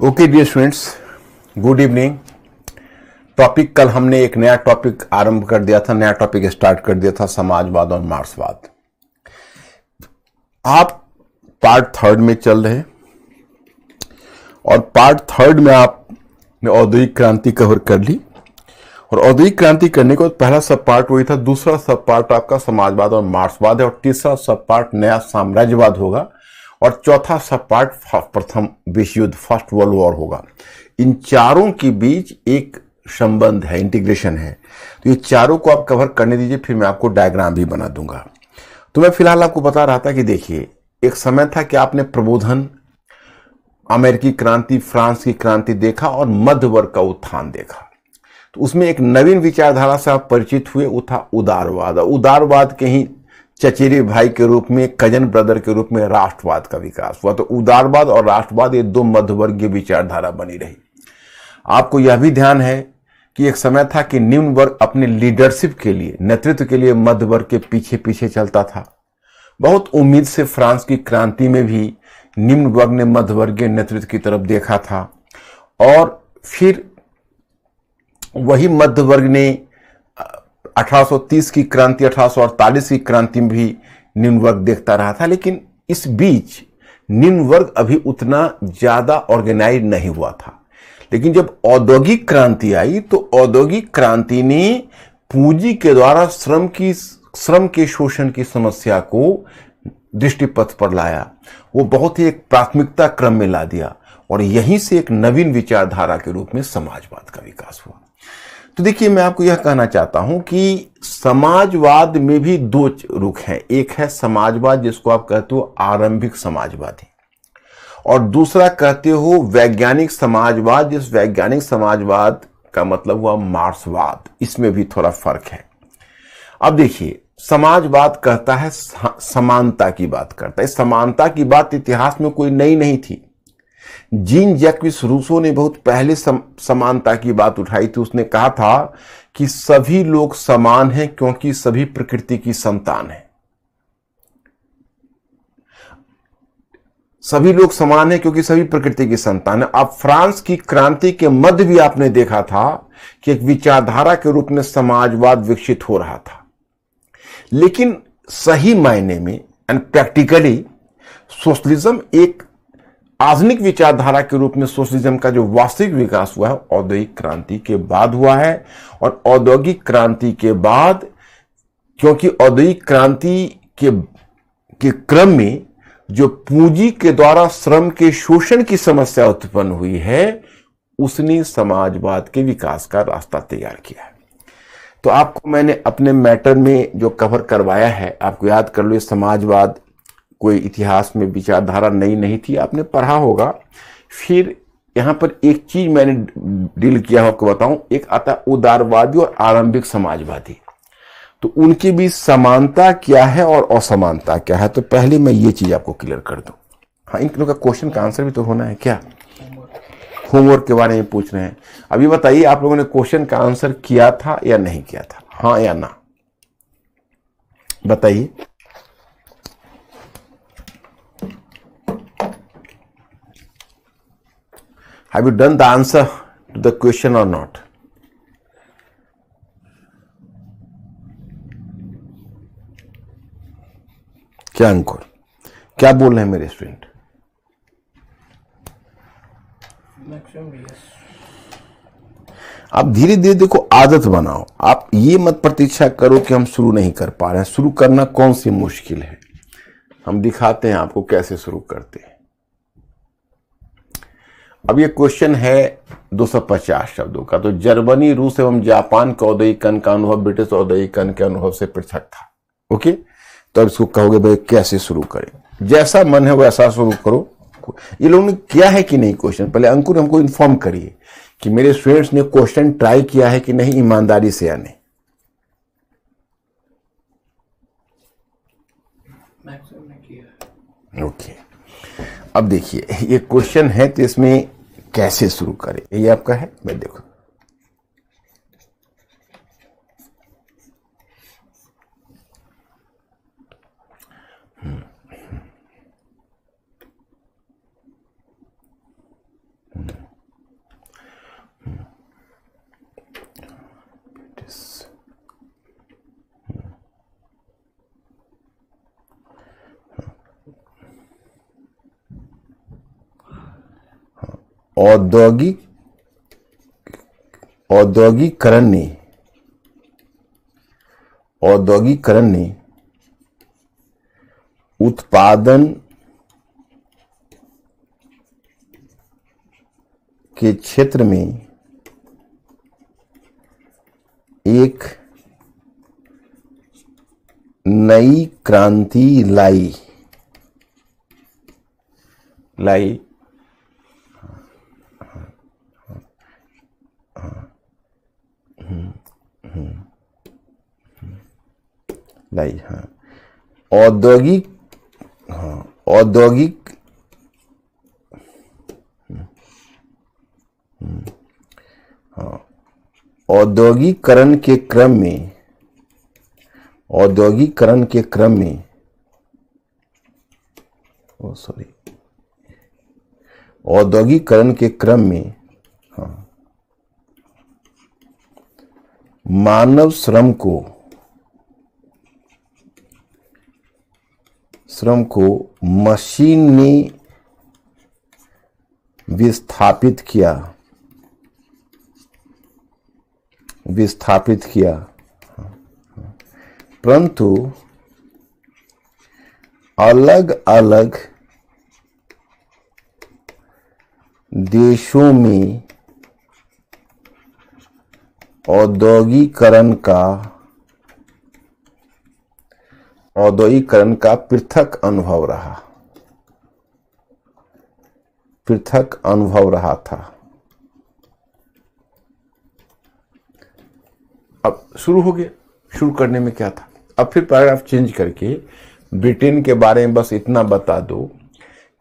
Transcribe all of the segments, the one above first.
Okay dear students, good evening. Topic कल हमने एक नया टॉपिक आरंभ कर दिया था, नया टॉपिक स्टार्ट कर दिया था, समाजवाद और मार्क्सवाद। आप पार्ट थर्ड में चल रहे और पार्ट थर्ड में आपने औद्योगिक क्रांति कवर कर ली और औद्योगिक क्रांति करने के बाद पहला सब पार्ट वही था, दूसरा सब पार्ट आपका समाजवाद और मार्क्सवाद है और तीसरा सब पार्ट नया साम्राज्यवाद होगा और चौथा सब पार्ट प्रथम विश्व युद्ध फर्स्ट वर्ल्ड वॉर होगा। इन चारों के बीच एक संबंध है, इंटीग्रेशन है। तो ये चारों को आप कवर करने दीजिए, फिर मैं आपको डायग्राम भी बना दूंगा। तो मैं फिलहाल आपको बता रहा था कि देखिए, एक समय था कि आपने प्रबोधन, अमेरिकी क्रांति, फ्रांस की क्रांति देखा और मध्य वर्ग का उत्थान देखा। तो उसमें एक नवीन विचारधारा से आप परिचित हुए, वो था उदारवाद। उदारवाद के ही चचेरे भाई के रूप में, कजन ब्रदर के रूप में राष्ट्रवाद का विकास हुआ। तो उदारवाद और राष्ट्रवाद ये दो मध्यवर्गीय विचारधारा बनी रही। आपको यह भी ध्यान है कि एक समय था कि निम्न वर्ग अपने लीडरशिप के लिए, नेतृत्व के लिए मध्य वर्ग के पीछे पीछे चलता था। बहुत उम्मीद से फ्रांस की क्रांति में भी निम्न वर्ग ने मध्यवर्गीय नेतृत्व की तरफ देखा था और फिर वही मध्य वर्ग ने 1830 की क्रांति, 1848 की क्रांति में भी निम्न वर्ग देखता रहा था। लेकिन इस बीच निम्न वर्ग अभी उतना ज्यादा ऑर्गेनाइज नहीं हुआ था। लेकिन जब औद्योगिक क्रांति आई तो औद्योगिक क्रांति ने पूंजी के द्वारा श्रम के शोषण की समस्या को दृष्टिपथ पर लाया। वो बहुत ही एक प्राथमिकता क्रम में ला दिया और यहीं से एक नवीन विचारधारा के रूप में समाजवाद का विकास हुआ। तो देखिए, मैं आपको यह कहना चाहता हूं कि समाजवाद में भी दो रुख हैं। एक है समाजवाद जिसको आप कहते हो आरंभिक समाजवादी, और दूसरा कहते हो वैज्ञानिक समाजवाद, जिस वैज्ञानिक समाजवाद का मतलब हुआ मार्क्सवाद। इसमें भी थोड़ा फर्क है। अब देखिए, समाजवाद कहता है समानता की बात करता है। समानता की बात इतिहास में कोई नई नहीं थी। जीन जैक्विस रूसो ने बहुत पहले समानता की बात उठाई थी। उसने कहा था कि सभी लोग समान हैं क्योंकि सभी प्रकृति की संतान हैं। सभी लोग समान हैं क्योंकि सभी प्रकृति की संतान है। अब फ्रांस की क्रांति के मध्य भी आपने देखा था कि एक विचारधारा के रूप में समाजवाद विकसित हो रहा था। लेकिन सही मायने में एंड प्रैक्टिकली सोशलिज्म एक आधुनिक विचारधारा के रूप में सोशलिज्म का जो वास्तविक विकास हुआ है औद्योगिक क्रांति के बाद हुआ है। और औद्योगिक क्रांति के बाद, क्योंकि औद्योगिक क्रांति के क्रम में जो पूंजी के द्वारा श्रम के शोषण की समस्या उत्पन्न हुई है, उसने समाजवाद के विकास का रास्ता तैयार किया है। तो आपको मैंने अपने मैटर में जो कवर करवाया है, आपको याद कर लो, समाजवाद कोई इतिहास में विचारधारा नई नहीं थी, आपने पढ़ा होगा। फिर यहां पर एक चीज मैंने डील किया, आपको बताऊं। एक आता उदारवादी और आरंभिक समाजवादी। तो उनके बीच समानता क्या है और असमानता क्या है, तो पहले मैं ये चीज आपको क्लियर कर दूं। हाँ, इन लोगों का क्वेश्चन का आंसर भी तो होना है क्या? होमवर्क के बारे में पूछ रहे हैं। अभी बताइए, आप लोगों ने क्वेश्चन का आंसर किया था या नहीं किया था? हाँ या ना, बताइए। Have you done the answer to the question or not? क्या अंकुर, क्या बोल रहे हैं मेरे स्टूडेंट? आप धीरे धीरे देखो, आदत बनाओ। आप ये मत प्रतीक्षा करो कि हम शुरू नहीं कर पा रहे हैं। शुरू करना कौन सी मुश्किल है, हम दिखाते हैं आपको कैसे शुरू करते हैं। अब ये क्वेश्चन है 250 शब्दों का। तो जर्मनी, रूस एवं जापान के औद्योगिकरण का अनुभव ब्रिटिश औद्योगिकरण के अनुभव से पृथक था। ओके, तो अब इसको कहोगे भाई कैसे शुरू करें? जैसा मन है वैसा शुरू करो। ये लोगों ने किया है कि नहीं क्वेश्चन? पहले अंकुर हमको इन्फॉर्म करिए कि मेरे स्टूडेंट्स ने क्वेश्चन ट्राई किया है कि नहीं, ईमानदारी से या नहीं। ओके, अब देखिए, ये क्वेश्चन है तो इसमें कैसे शुरू करें, ये आपका है। मैं देखो, औद्योगिकरण ने उत्पादन के क्षेत्र में एक नई क्रांति लाई। हाँ, औद्योगिकरण के क्रम में मानव श्रम को मशीन ने विस्थापित किया, परंतु अलग अलग देशों में औद्योगिकरण का पृथक अनुभव रहा था। अब शुरू हो गया। शुरू करने में क्या था, अब फिर पैराग्राफ चेंज करके ब्रिटेन के बारे में बस इतना बता दो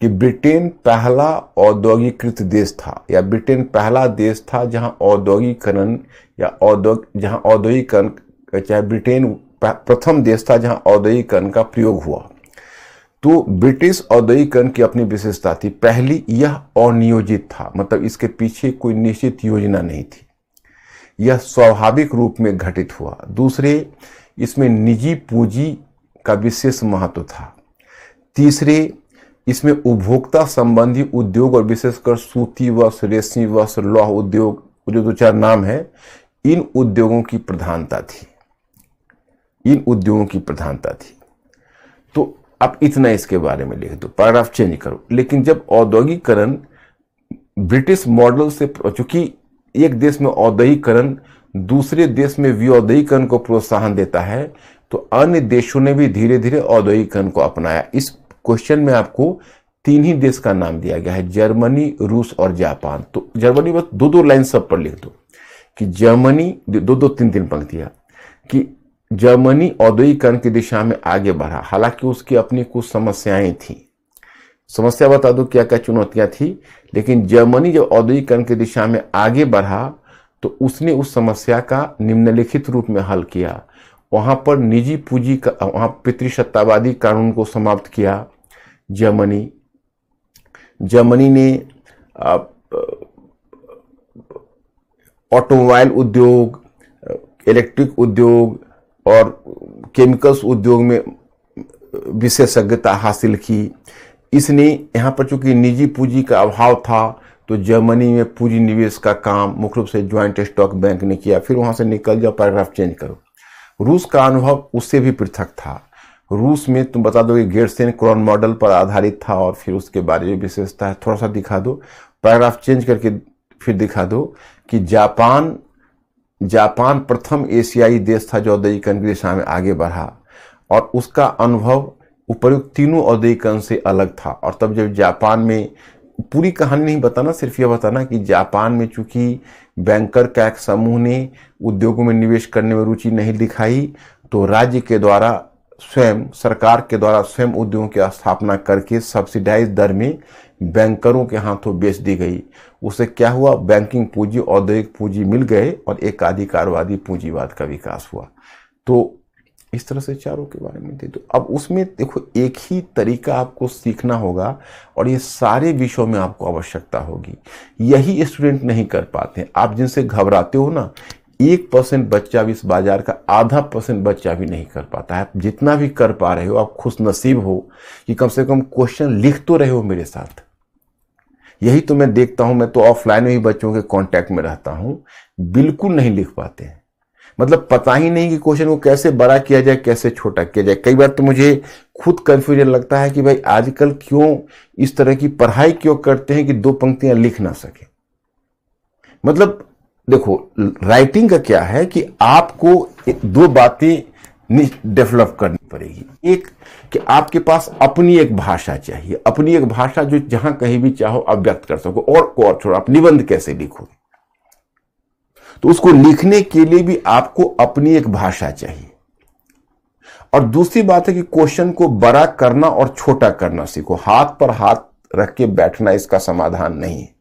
कि ब्रिटेन पहला औद्योगिकृत देश था, या ब्रिटेन पहला देश था जहां औद्योगिकरण चाहे ब्रिटेन प्रथम देश था जहां औद्योगिकरण का प्रयोग हुआ। तो ब्रिटिश औद्योगिकरण की अपनी विशेषता थी। पहली, यह अनियोजित था, मतलब इसके पीछे कोई निश्चित योजना नहीं थी, यह स्वाभाविक रूप में घटित हुआ। दूसरे, इसमें निजी पूंजी का विशेष महत्व था। तीसरे, इसमें उपभोक्ता संबंधी उद्योग और विशेषकर सूती वस्त्र, रेशमी वस्त्र, लौह उद्योग, जो दो चार नाम है, इन उद्योगों की प्रधानता थी। तो अब इतना इसके बारे में लिख दो, पैराग्राफ चेंज करो। लेकिन जब औद्योगिकरण ब्रिटिश मॉडल से, चूंकि एक देश में औद्योगिकरण दूसरे देश में विऔद्योगिकरण को प्रोत्साहन देता है, तो अन्य देशों ने भी धीरे धीरे औद्योगिकरण को अपनाया। इस क्वेश्चन में आपको 3 ही देश का नाम दिया गया है, जर्मनी, रूस और जापान। तो जर्मनी बस 2-2 लाइन सब पर लिख दो कि जर्मनी, 2-2 3-3 पंक्तियां, कि जर्मनी औद्योगिकरण की दिशा में आगे बढ़ा। हालांकि उसकी अपनी कुछ समस्याएं थी, समस्या बता दो क्या क्या चुनौतियां थी। लेकिन जर्मनी जब औद्योगिकरण की दिशा में आगे बढ़ा तो उसने उस समस्या का निम्नलिखित रूप में हल किया। वहां पर निजी पूंजी का, वहां पितृसत्तावादी कानून को समाप्त किया। जर्मनी ने ऑटोमोबाइल उद्योग, इलेक्ट्रिक उद्योग और केमिकल्स उद्योग में विशेषज्ञता हासिल की। इसने यहाँ पर चूंकि निजी पूंजी का अभाव था, तो जर्मनी में पूंजी निवेश का काम मुख्य रूप से ज्वाइंट स्टॉक बैंक ने किया। फिर वहां से निकल जाओ, पैराग्राफ चेंज करो। रूस का अनुभव उससे भी पृथक था। रूस में तुम बता दो कि गेट्सन क्रोन मॉडल पर आधारित था, और फिर उसके बारे में विशेषता है थोड़ा सा दिखा दो। पैराग्राफ चेंज करके फिर दिखा दो कि जापान प्रथम एशियाई देश था जो औद्योगिकरण की दिशा में आगे बढ़ा, और उसका अनुभव उपर्युक्त तीनों औद्योगिकरण से अलग था। और तब जब जापान में, पूरी कहानी नहीं बताना, सिर्फ यह बताना कि जापान में चूंकि बैंकर का एक समूह ने उद्योगों में निवेश करने में रुचि नहीं दिखाई, तो राज्य के द्वारा सरकार के द्वारा स्वयं उद्योगों की स्थापना करके सब्सिडाइज दर में बैंकरों के हाथों बेच दी गई। उससे क्या हुआ, बैंकिंग पूंजी, औद्योगिक पूंजी मिल गए और एक अधिकारवादी पूंजीवाद का विकास हुआ। तो इस तरह से चारों के बारे में दे दो। अब उसमें देखो, एक ही तरीका आपको सीखना होगा, और ये सारे विषयों में आपको आवश्यकता होगी। यही स्टूडेंट नहीं कर पाते। आप जिनसे घबराते हो ना, 1% बच्चा भी इस बाजार का, 0.5% बच्चा भी नहीं कर पाता है। जितना भी कर पा रहे हो, आप खुश नसीब हो कि कम से कम क्वेश्चन लिख तो रहे हो मेरे साथ। यही तो मैं देखता हूं, मैं तो ऑफलाइन में ही बच्चों के कांटेक्ट में रहता हूं, बिल्कुल नहीं लिख पाते हैं। मतलब पता ही नहीं कि क्वेश्चन को कैसे बड़ा किया जाए, कैसे छोटा किया जाए। कई बार तो मुझे खुद कंफ्यूजन लगता है कि भाई आजकल क्यों इस तरह की पढ़ाई क्यों करते हैं कि 2 पंक्तियां लिख ना सके। मतलब देखो, राइटिंग का क्या है कि आपको 2 बातें डेवलप करनी पड़ेगी। एक कि आपके पास अपनी एक भाषा चाहिए, अपनी एक भाषा जो जहां कहीं भी चाहो आप व्यक्त कर सको। और छोड़ो, आप निबंध कैसे लिखोगे, तो उसको लिखने के लिए भी आपको अपनी एक भाषा चाहिए। और दूसरी बात है कि क्वेश्चन को बड़ा करना और छोटा करना सीखो। हाथ पर हाथ रख के बैठना इसका समाधान नहीं है।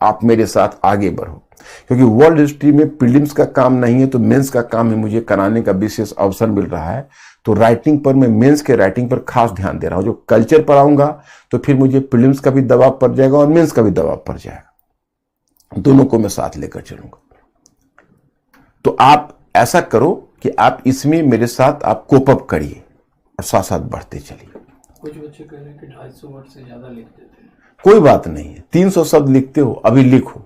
आप मेरे साथ आगे बढ़ो, क्योंकि वर्ल्ड हिस्ट्री में प्रीलिम्स का काम नहीं है तो मेंस का काम है मुझे कराने का विशेष अवसर मिल रहा है। तो राइटिंग पर मैं मेंस के राइटिंग पर खास ध्यान दे रहा हूं। जो कल्चर पढ़ाऊंगा तो फिर मुझे प्रीलिम्स का भी दबाव पड़ जाएगा और मेंस का भी दबाव पड़ जाएगा, दोनों को मैं साथ लेकर चलूंगा। तो आप ऐसा करो कि आप इसमें मेरे साथ आप कोप अप करिए और साथ साथ बढ़ते चलिए। कुछ बच्चे कह रहे हैं कि 250 वर्ड से ज्यादा लिख देते हैं। कोई बात नहीं है, 300 शब्द लिखते हो, अभी लिखो,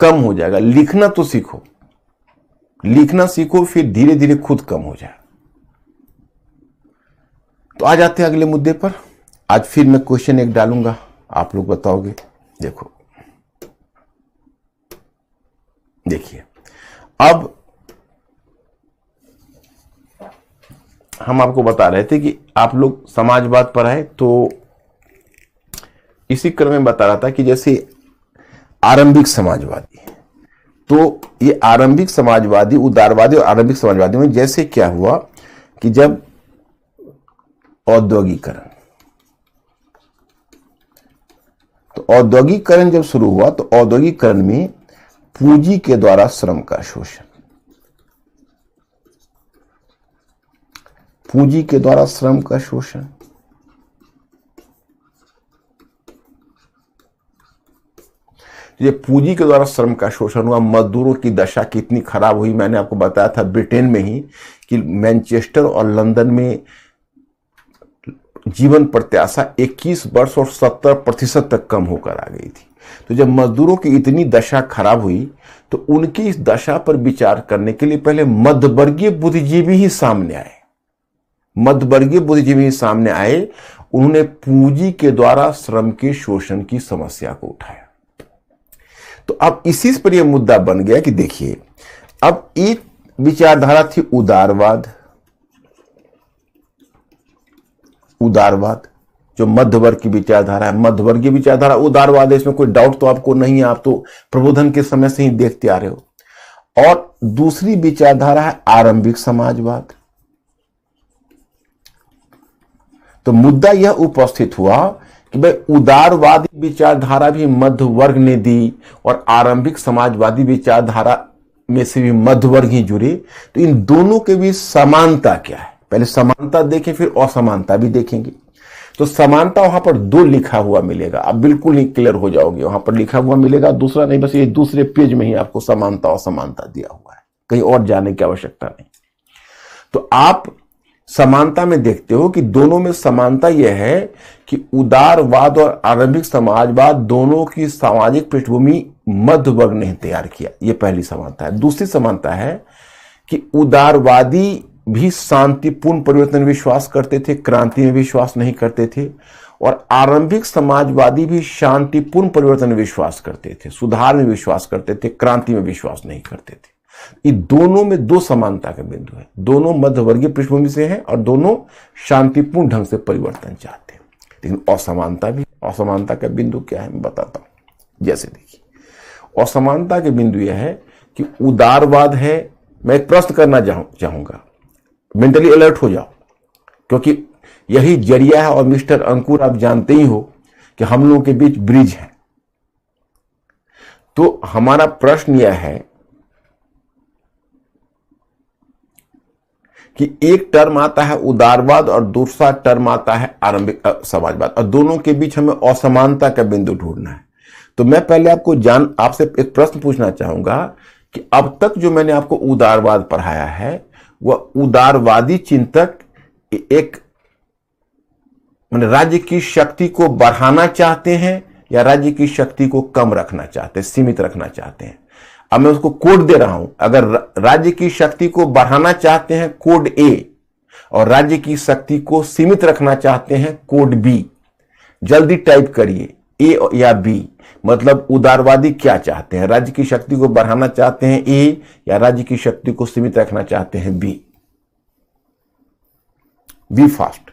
कम हो जाएगा। लिखना तो सीखो, लिखना सीखो, फिर धीरे धीरे खुद कम हो जाएगा। तो आ जाते हैं अगले मुद्दे पर। आज फिर मैं क्वेश्चन एक डालूंगा, आप लोग बताओगे। देखो, देखिए, अब हम आपको बता रहे थे कि आप लोग समाजवाद पर आए, तो इसी क्रम में बता रहा था कि जैसे आरंभिक समाजवादी, तो ये आरंभिक समाजवादी, उदारवादी और आरंभिक समाजवादी में जैसे क्या हुआ कि जब औद्योगिकरण, तो औद्योगिकरण जब शुरू हुआ तो औद्योगिकरण में पूंजी के द्वारा श्रम का शोषण, पूंजी के द्वारा श्रम का शोषण, ये पूंजी के द्वारा श्रम का शोषण हुआ। मजदूरों की दशा कितनी खराब हुई, मैंने आपको बताया था ब्रिटेन में ही कि मैनचेस्टर और लंदन में जीवन प्रत्याशा 21 वर्ष और 70% तक कम होकर आ गई थी। तो जब मजदूरों की इतनी दशा खराब हुई तो उनकी इस दशा पर विचार करने के लिए पहले मध्यवर्गीय बुद्धिजीवी ही सामने आए। मध्यवर्गीय बुद्धिजीवी ही सामने आए, उन्होंने पूंजी के द्वारा श्रम के शोषण की समस्या को उठाया। तो अब इसी पर यह मुद्दा बन गया कि देखिए, अब एक विचारधारा थी उदारवाद, उदारवाद जो मध्य वर्ग की विचारधारा है, मध्यवर्गीय विचारधारा उदारवाद है, इसमें कोई डाउट तो आपको नहीं है, आप तो प्रबोधन के समय से ही देखते आ रहे हो। और दूसरी विचारधारा है आरंभिक समाजवाद। तो मुद्दा यह उपस्थित हुआ कि भाई उदारवादी विचारधारा भी मध्य वर्ग ने दी और आरंभिक समाजवादी विचारधारा में से भी मध्य वर्ग ही जुड़े, तो इन दोनों के बीच समानता क्या है, पहले समानता देखें फिर असमानता भी देखेंगे। तो समानता वहां पर 2 लिखा हुआ मिलेगा, आप बिल्कुल ही क्लियर हो जाओगे, वहां पर लिखा हुआ मिलेगा, दूसरा नहीं, बस ये दूसरे पेज में ही आपको समानता और असमानता दिया हुआ है, कहीं और जाने की आवश्यकता नहीं। तो आप समानता में देखते हो कि दोनों में समानता यह है कि उदारवाद और आरंभिक समाजवाद दोनों की सामाजिक पृष्ठभूमि मध्य वर्ग ने तैयार किया, यह पहली समानता है। दूसरी समानता है कि उदारवादी भी शांतिपूर्ण परिवर्तन में विश्वास करते थे, क्रांति में विश्वास नहीं करते थे, और आरंभिक समाजवादी भी शांतिपूर्ण परिवर्तन में विश्वास करते थे, सुधार में विश्वास करते थे, क्रांति में विश्वास नहीं करते थे। ये दोनों में 2 समानता के बिंदु है, दोनों मध्यवर्गीय पृष्ठभूमि से हैं और दोनों शांतिपूर्ण ढंग से परिवर्तन चाहते हैं। लेकिन असमानता भी, असमानता का बिंदु क्या है मैं बताता हूं। जैसे देखिए, असमानता के बिंदु यह है कि उदारवाद है, मैं एक प्रश्न करना चाहूंगा, मेंटली अलर्ट हो जाओ, क्योंकि यही जरिया है। और मिस्टर अंकुर आप जानते ही हो कि हम लोगों के बीच ब्रिज है। तो हमारा प्रश्न यह है कि एक टर्म आता है उदारवाद और दूसरा टर्म आता है आरंभिक समाजवाद, और दोनों के बीच हमें असमानता का बिंदु ढूंढना है। तो मैं पहले आपसे एक प्रश्न पूछना चाहूंगा कि अब तक जो मैंने आपको उदारवाद पढ़ाया है वह उदारवादी चिंतक एक राज्य की शक्ति को बढ़ाना चाहते हैं या राज्य की शक्ति को कम रखना चाहते हैं, सीमित रखना चाहते हैं। अब मैं उसको कोड दे रहा हूं। अगर राज्य की शक्ति को बढ़ाना चाहते हैं कोड ए, और राज्य की शक्ति को सीमित रखना चाहते हैं कोड बी। जल्दी टाइप करिए, ए या बी। मतलब उदारवादी क्या चाहते हैं? राज्य की शक्ति को बढ़ाना चाहते हैं ए, या राज्य की शक्ति को सीमित रखना चाहते हैं B? B fast.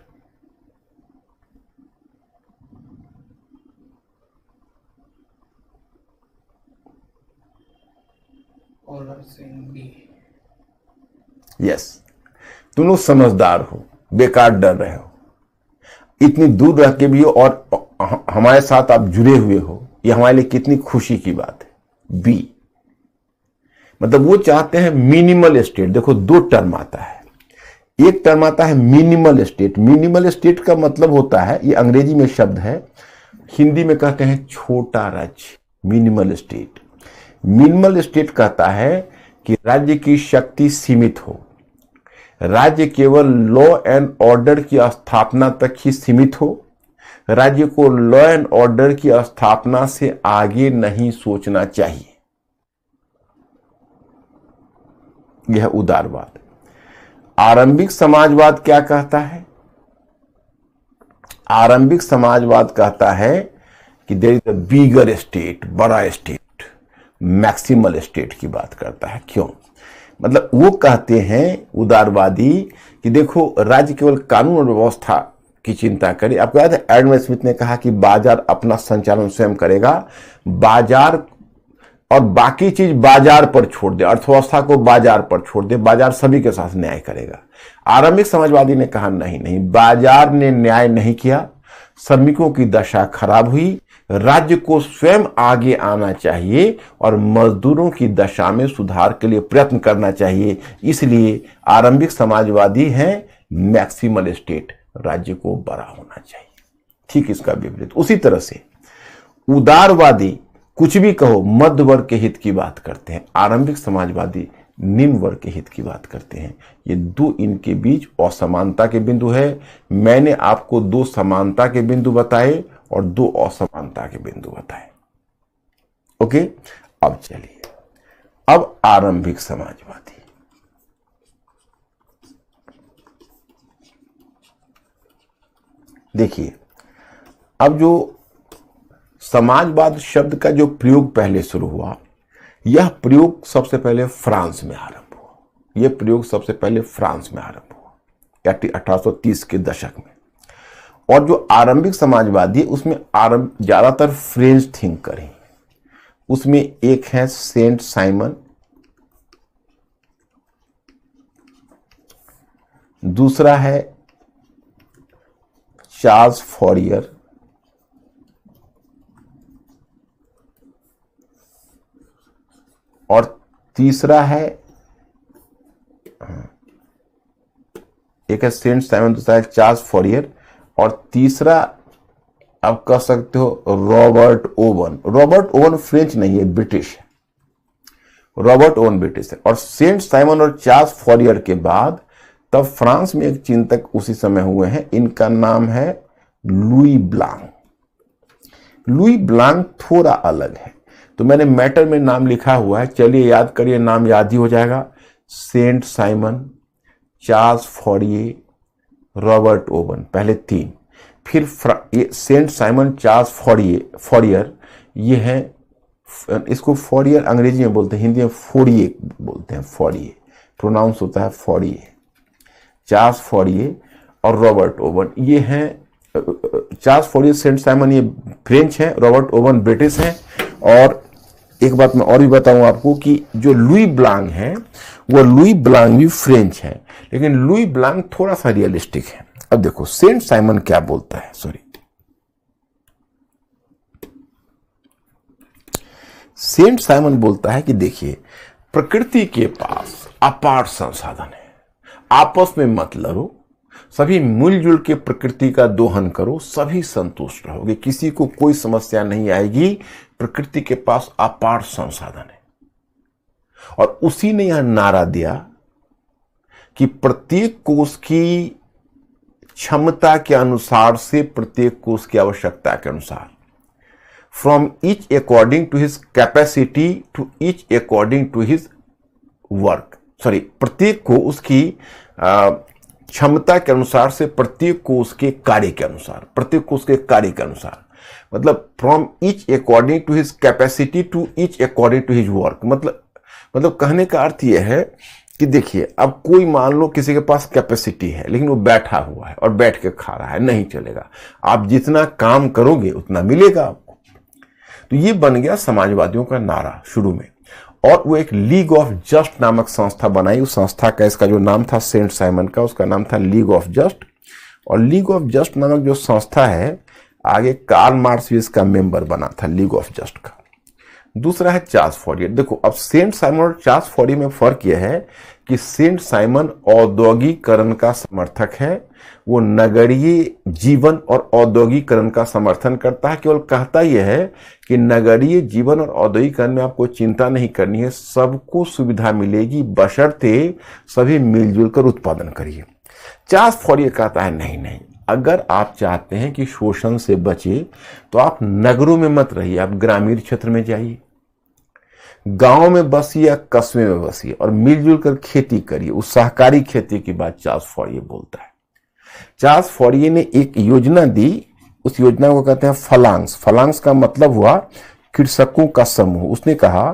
All are saying B. Yes, तुम लोग समझदार हो, बेकार डर रहे हो। इतनी दूर रह के भी हो और हमारे साथ आप जुड़े हुए हो, ये हमारे लिए कितनी खुशी की बात है। बी मतलब वो चाहते हैं मिनिमल स्टेट। देखो, दो टर्म आता है। एक टर्म आता है मिनिमल स्टेट। मिनिमल स्टेट का मतलब होता है, ये अंग्रेजी में शब्द है, हिंदी में कहते हैं छोटा राज्य। मिनिमल स्टेट, मिनिमल स्टेट कहता है कि राज्य की शक्ति सीमित हो, राज्य केवल लॉ एंड ऑर्डर की स्थापना तक ही सीमित हो, राज्य को लॉ एंड ऑर्डर की स्थापना से आगे नहीं सोचना चाहिए। यह उदारवाद। आरंभिक समाजवाद क्या कहता है? आरंभिक समाजवाद कहता है कि there is a bigger state, बड़ा स्टेट, मैक्सिमल स्टेट की बात करता है। क्यों? मतलब वो कहते हैं उदारवादी कि देखो, राज्य केवल कानून और व्यवस्था की चिंता करे। आपको याद है एडम स्मिथ ने कहा कि बाजार अपना संचालन स्वयं करेगा, बाजार और बाकी चीज बाजार पर छोड़ दे, अर्थव्यवस्था को बाजार पर छोड़ दे, बाजार सभी के साथ न्याय करेगा। आरंभिक समाजवादी ने कहा नहीं नहीं, बाजार ने न्याय नहीं किया, श्रमिकों की दशा खराब हुई, राज्य को स्वयं आगे आना चाहिए और मजदूरों की दशा में सुधार के लिए प्रयत्न करना चाहिए। इसलिए आरंभिक समाजवादी हैं मैक्सिमल स्टेट, राज्य को बड़ा होना चाहिए। ठीक इसका विपरीत। उसी तरह से उदारवादी कुछ भी कहो, मध्य वर्ग के हित की बात करते हैं। आरंभिक समाजवादी निम्न वर्ग के हित की बात करते हैं। ये दो इनके बीच असमानता के बिंदु है। मैंने आपको दो समानता के बिंदु बताए और दो असमानता के बिंदु बताए। ओके, अब चलिए, अब आरंभिक समाजवादी। देखिए, अब जो समाजवाद शब्द का जो प्रयोग पहले शुरू हुआ, यह प्रयोग सबसे पहले फ्रांस में आरंभ हुआ। यह प्रयोग सबसे पहले फ्रांस में आरंभ हुआ 1830 के दशक में। और जो आरंभिक समाजवादी, उसमें ज्यादातर फ्रेंच थिंकर हैं। उसमें एक है सेंट साइमन, दूसरा है चार्ल्स फॉरियर, और तीसरा है, एक है सेंट साइमन, दूसरा है चार्ल्स फॉरियर, और तीसरा आप कह सकते हो Robert oven. Robert oven French नहीं है, ब्रिटिश है। रॉबर्ट ओवन ब्रिटिश है। और सेंट साइमन और चार्ल्स फॉरियर के बाद तब फ्रांस में एक चिंतक उसी समय हुए हैं। इनका नाम है लुई ब्लांक। लुई ब्लांक थोड़ा अलग है, तो मैंने मैटर में नाम लिखा हुआ है, चलिए याद करिए, नाम याद ही हो जाएगा। Saint Simon, Charles Fourier, Robert Owen, पहले तीन। फिर ये सेंट साइमन, चार्ल्स फॉरियर, ये है, इसको फॉरियर अंग्रेजी में बोलते हैं, हिंदी में फोड़िए बोलते हैं। फॉरियर प्रोनाउंस होता है फॉरियर। चार्ल्स फॉरियर और रॉबर्ट ओवन, ये हैं। चार्ल्स फॉरियर, सेंट साइमन ये फ्रेंच हैं, रॉबर्ट ओवन ब्रिटिश हैं। और एक बात मैं और भी बताऊं आपको कि जो लुई ब्लांक है, वो लुई ब्लांक भी फ्रेंच है, लेकिन लुई ब्लांक थोड़ा सा रियलिस्टिक है। अब देखो सेंट साइमन क्या बोलता है, सेंट साइमन बोलता है कि देखिए, प्रकृति के पास अपार संसाधन है, आपस में मत लड़ो, सभी मिलजुल के प्रकृति का दोहन करो, सभी संतुष्ट रहोगे, किसी को कोई समस्या नहीं आएगी। प्रकृति के पास अपार संसाधन है। और उसी ने यह नारा दिया कि प्रत्येक कोष की क्षमता के अनुसार से, प्रत्येक कोष की आवश्यकता के अनुसार from each according to his capacity to each according to his work, sorry, प्रत्येक को उसकी क्षमता के अनुसार से, प्रत्येक को उसके कार्य के अनुसार, प्रत्येक को उसके कार्य के अनुसार, मतलब from each according to his capacity to each according to his work. मतलब कहने का अर्थ यह है कि देखिए, अब कोई मान लो किसी के पास कैपेसिटी है लेकिन वो बैठा हुआ है और बैठ के खा रहा है, नहीं चलेगा। आप जितना काम करोगे उतना मिलेगा आपको। तो ये बन गया समाजवादियों का नारा शुरू में। और वो एक लीग ऑफ जस्ट नामक संस्था बनाई। उस संस्था का, इसका जो नाम था सेंट साइमन का, उसका नाम था लीग ऑफ जस्ट। और लीग ऑफ जस्ट नामक जो संस्था है, आगे कार्ल मार्क्स भी इसका मेंबर बना था लीग ऑफ जस्ट का। दूसरा है चार्ल्स फॉरियर। देखो, अब सेंट साइमन और चार्ल्स फॉरियर में फर्क यह है कि सेंट साइमन औद्योगिकरण का समर्थक है, वो नगरीय जीवन और औद्योगिकरण का समर्थन करता है। केवल कहता यह है कि नगरीय जीवन और औद्योगिकरण में आपको चिंता नहीं करनी है, सबको सुविधा मिलेगी बशर्ते सभी मिलजुल कर उत्पादन करिए। चार्ल्स फॉरियर कहता है नहीं, अगर आप चाहते हैं कि शोषण से बचे तो आप नगरों में मत रहिए, आप ग्रामीण क्षेत्र में जाइए, गांव में बसिए या कस्बे में बसिए और मिलजुल कर खेती करिए। उस सहकारी खेती की बात चार्ल्स फॉरियर बोलता है। चार्ल्स फॉरियर ने एक योजना दी, उस योजना को कहते हैं फलांग्स। फलांग्स का मतलब हुआ कृषकों का समूह। उसने कहा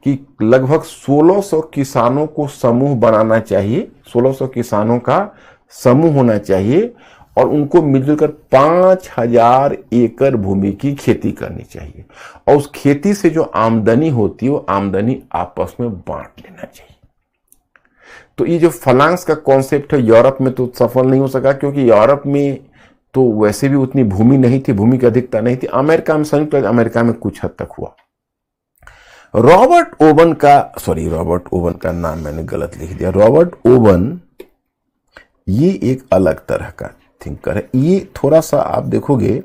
कि लगभग 1600 किसानों को समूह बनाना चाहिए, 1600 किसानों का समूह होना चाहिए और उनको मिलजुल कर 5000 एकड़ भूमि की खेती करनी चाहिए और उस खेती से जो आमदनी होती है वो आमदनी आपस में बांट लेना चाहिए। तो ये जो फलांग्स का कॉन्सेप्ट है, यूरोप में तो सफल नहीं हो सका क्योंकि यूरोप में तो वैसे भी उतनी भूमि नहीं थी, भूमि की अधिकता नहीं थी। अमेरिका में, संयुक्त अमेरिका में कुछ हद तक हुआ। रॉबर्ट ओवन का नाम मैंने गलत लिख दिया। रॉबर्ट ओवन ये एक अलग तरह का थिंकर है। ये थोड़ा सा आप देखोगे,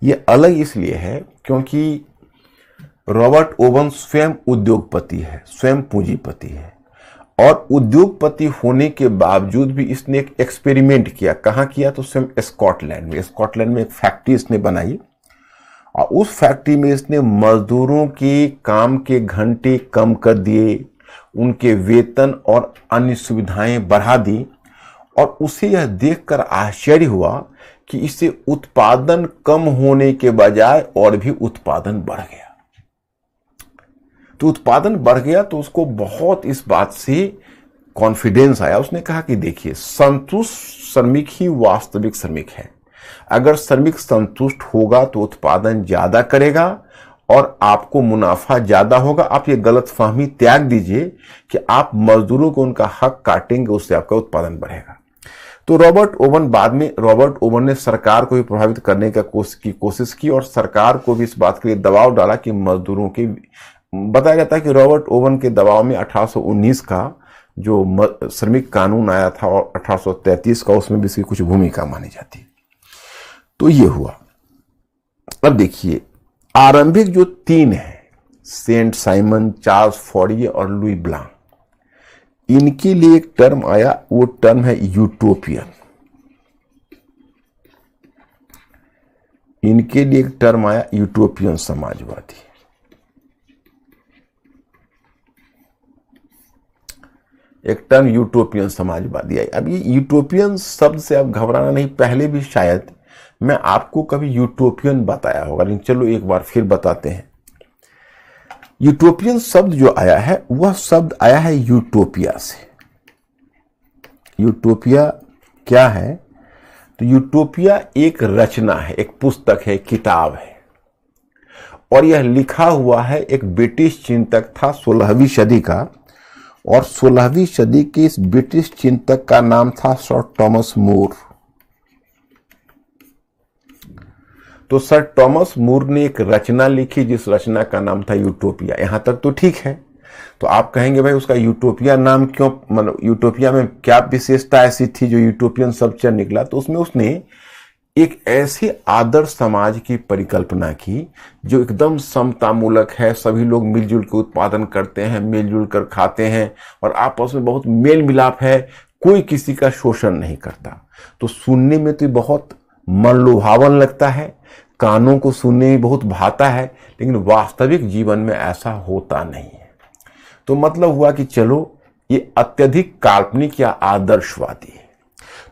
ये अलग इसलिए है क्योंकि रॉबर्ट ओवन स्वयं उद्योगपति है, स्वयं पूंजीपति है और उद्योगपति होने के बावजूद भी इसने एक एक्सपेरिमेंट किया। कहाँ किया? तो स्वयं स्कॉटलैंड में एक फैक्ट्री इसने बनाई और उस फैक्ट्री में इसने मजदूरों के काम के घंटे कम कर दिए, उनके वेतन और अन्य सुविधाएं बढ़ा दी और उसे यह देखकर आश्चर्य हुआ कि इससे उत्पादन कम होने के बजाय और भी उत्पादन बढ़ गया। तो उत्पादन बढ़ गया तो उसको बहुत इस बात से कॉन्फिडेंस आया। उसने कहा कि देखिए, संतुष्ट श्रमिक ही वास्तविक श्रमिक है। अगर श्रमिक संतुष्ट होगा तो उत्पादन ज्यादा करेगा और आपको मुनाफा ज्यादा होगा। आप ये गलतफहमी त्याग दीजिए कि आप मजदूरों को उनका हक काटेंगे, उससे आपका उत्पादन बढ़ेगा। तो रॉबर्ट ओवन ने सरकार को भी प्रभावित करने का कोशिश की और सरकार को भी इस बात के लिए दबाव डाला कि मजदूरों के, बताया जाता है कि रॉबर्ट ओवन के दबाव में 1819 का जो श्रमिक कानून आया था और 1833 का, उसमें भी इसकी कुछ भूमिका मानी जाती है। तो ये हुआ। अब देखिए, आरंभिक जो तीन है, सेंट साइमन, चार्ल्स फॉरियर और लुई ब्लांक, इनके लिए एक टर्म आया, वो टर्म है यूटोपियन। इनके लिए एक टर्म आया यूटोपियन समाजवादी। एक टर्म यूटोपियन समाजवादी आई। अब ये यूटोपियन शब्द से आप घबराना नहीं, पहले भी शायद मैं आपको कभी यूटोपियन बताया होगा, लेकिन चलो एक बार फिर बताते हैं। यूटोपियन शब्द जो आया है वह शब्द आया है यूटोपिया से। यूटोपिया क्या है? तो यूटोपिया एक रचना है, एक पुस्तक है, किताब है और यह लिखा हुआ है एक ब्रिटिश चिंतक था 16वीं सदी का और 16वीं सदी के इस ब्रिटिश चिंतक का नाम था सर टॉमस मूर। तो सर टॉमस मूर ने एक रचना लिखी जिस रचना का नाम था यूटोपिया। यहां तक तो ठीक है। तो आप कहेंगे भाई उसका यूटोपिया नाम क्यों, मतलब यूटोपिया में क्या विशेषता ऐसी थी जो यूटोपियन शब्द से निकला? तो उसमें उसने एक ऐसे आदर्श समाज की परिकल्पना की जो एकदम समतामूलक है, सभी लोग मिलजुल कर उत्पादन करते हैं, मिलजुल कर खाते हैं और आपस में बहुत मेल मिलाप है, कोई किसी का शोषण नहीं करता। तो सुनने में तो बहुत मनलुभावन लगता है, कानों को सुनने में बहुत भाता है, लेकिन वास्तविक जीवन में ऐसा होता नहीं है। तो मतलब हुआ कि चलो ये अत्यधिक काल्पनिक या आदर्शवादी है।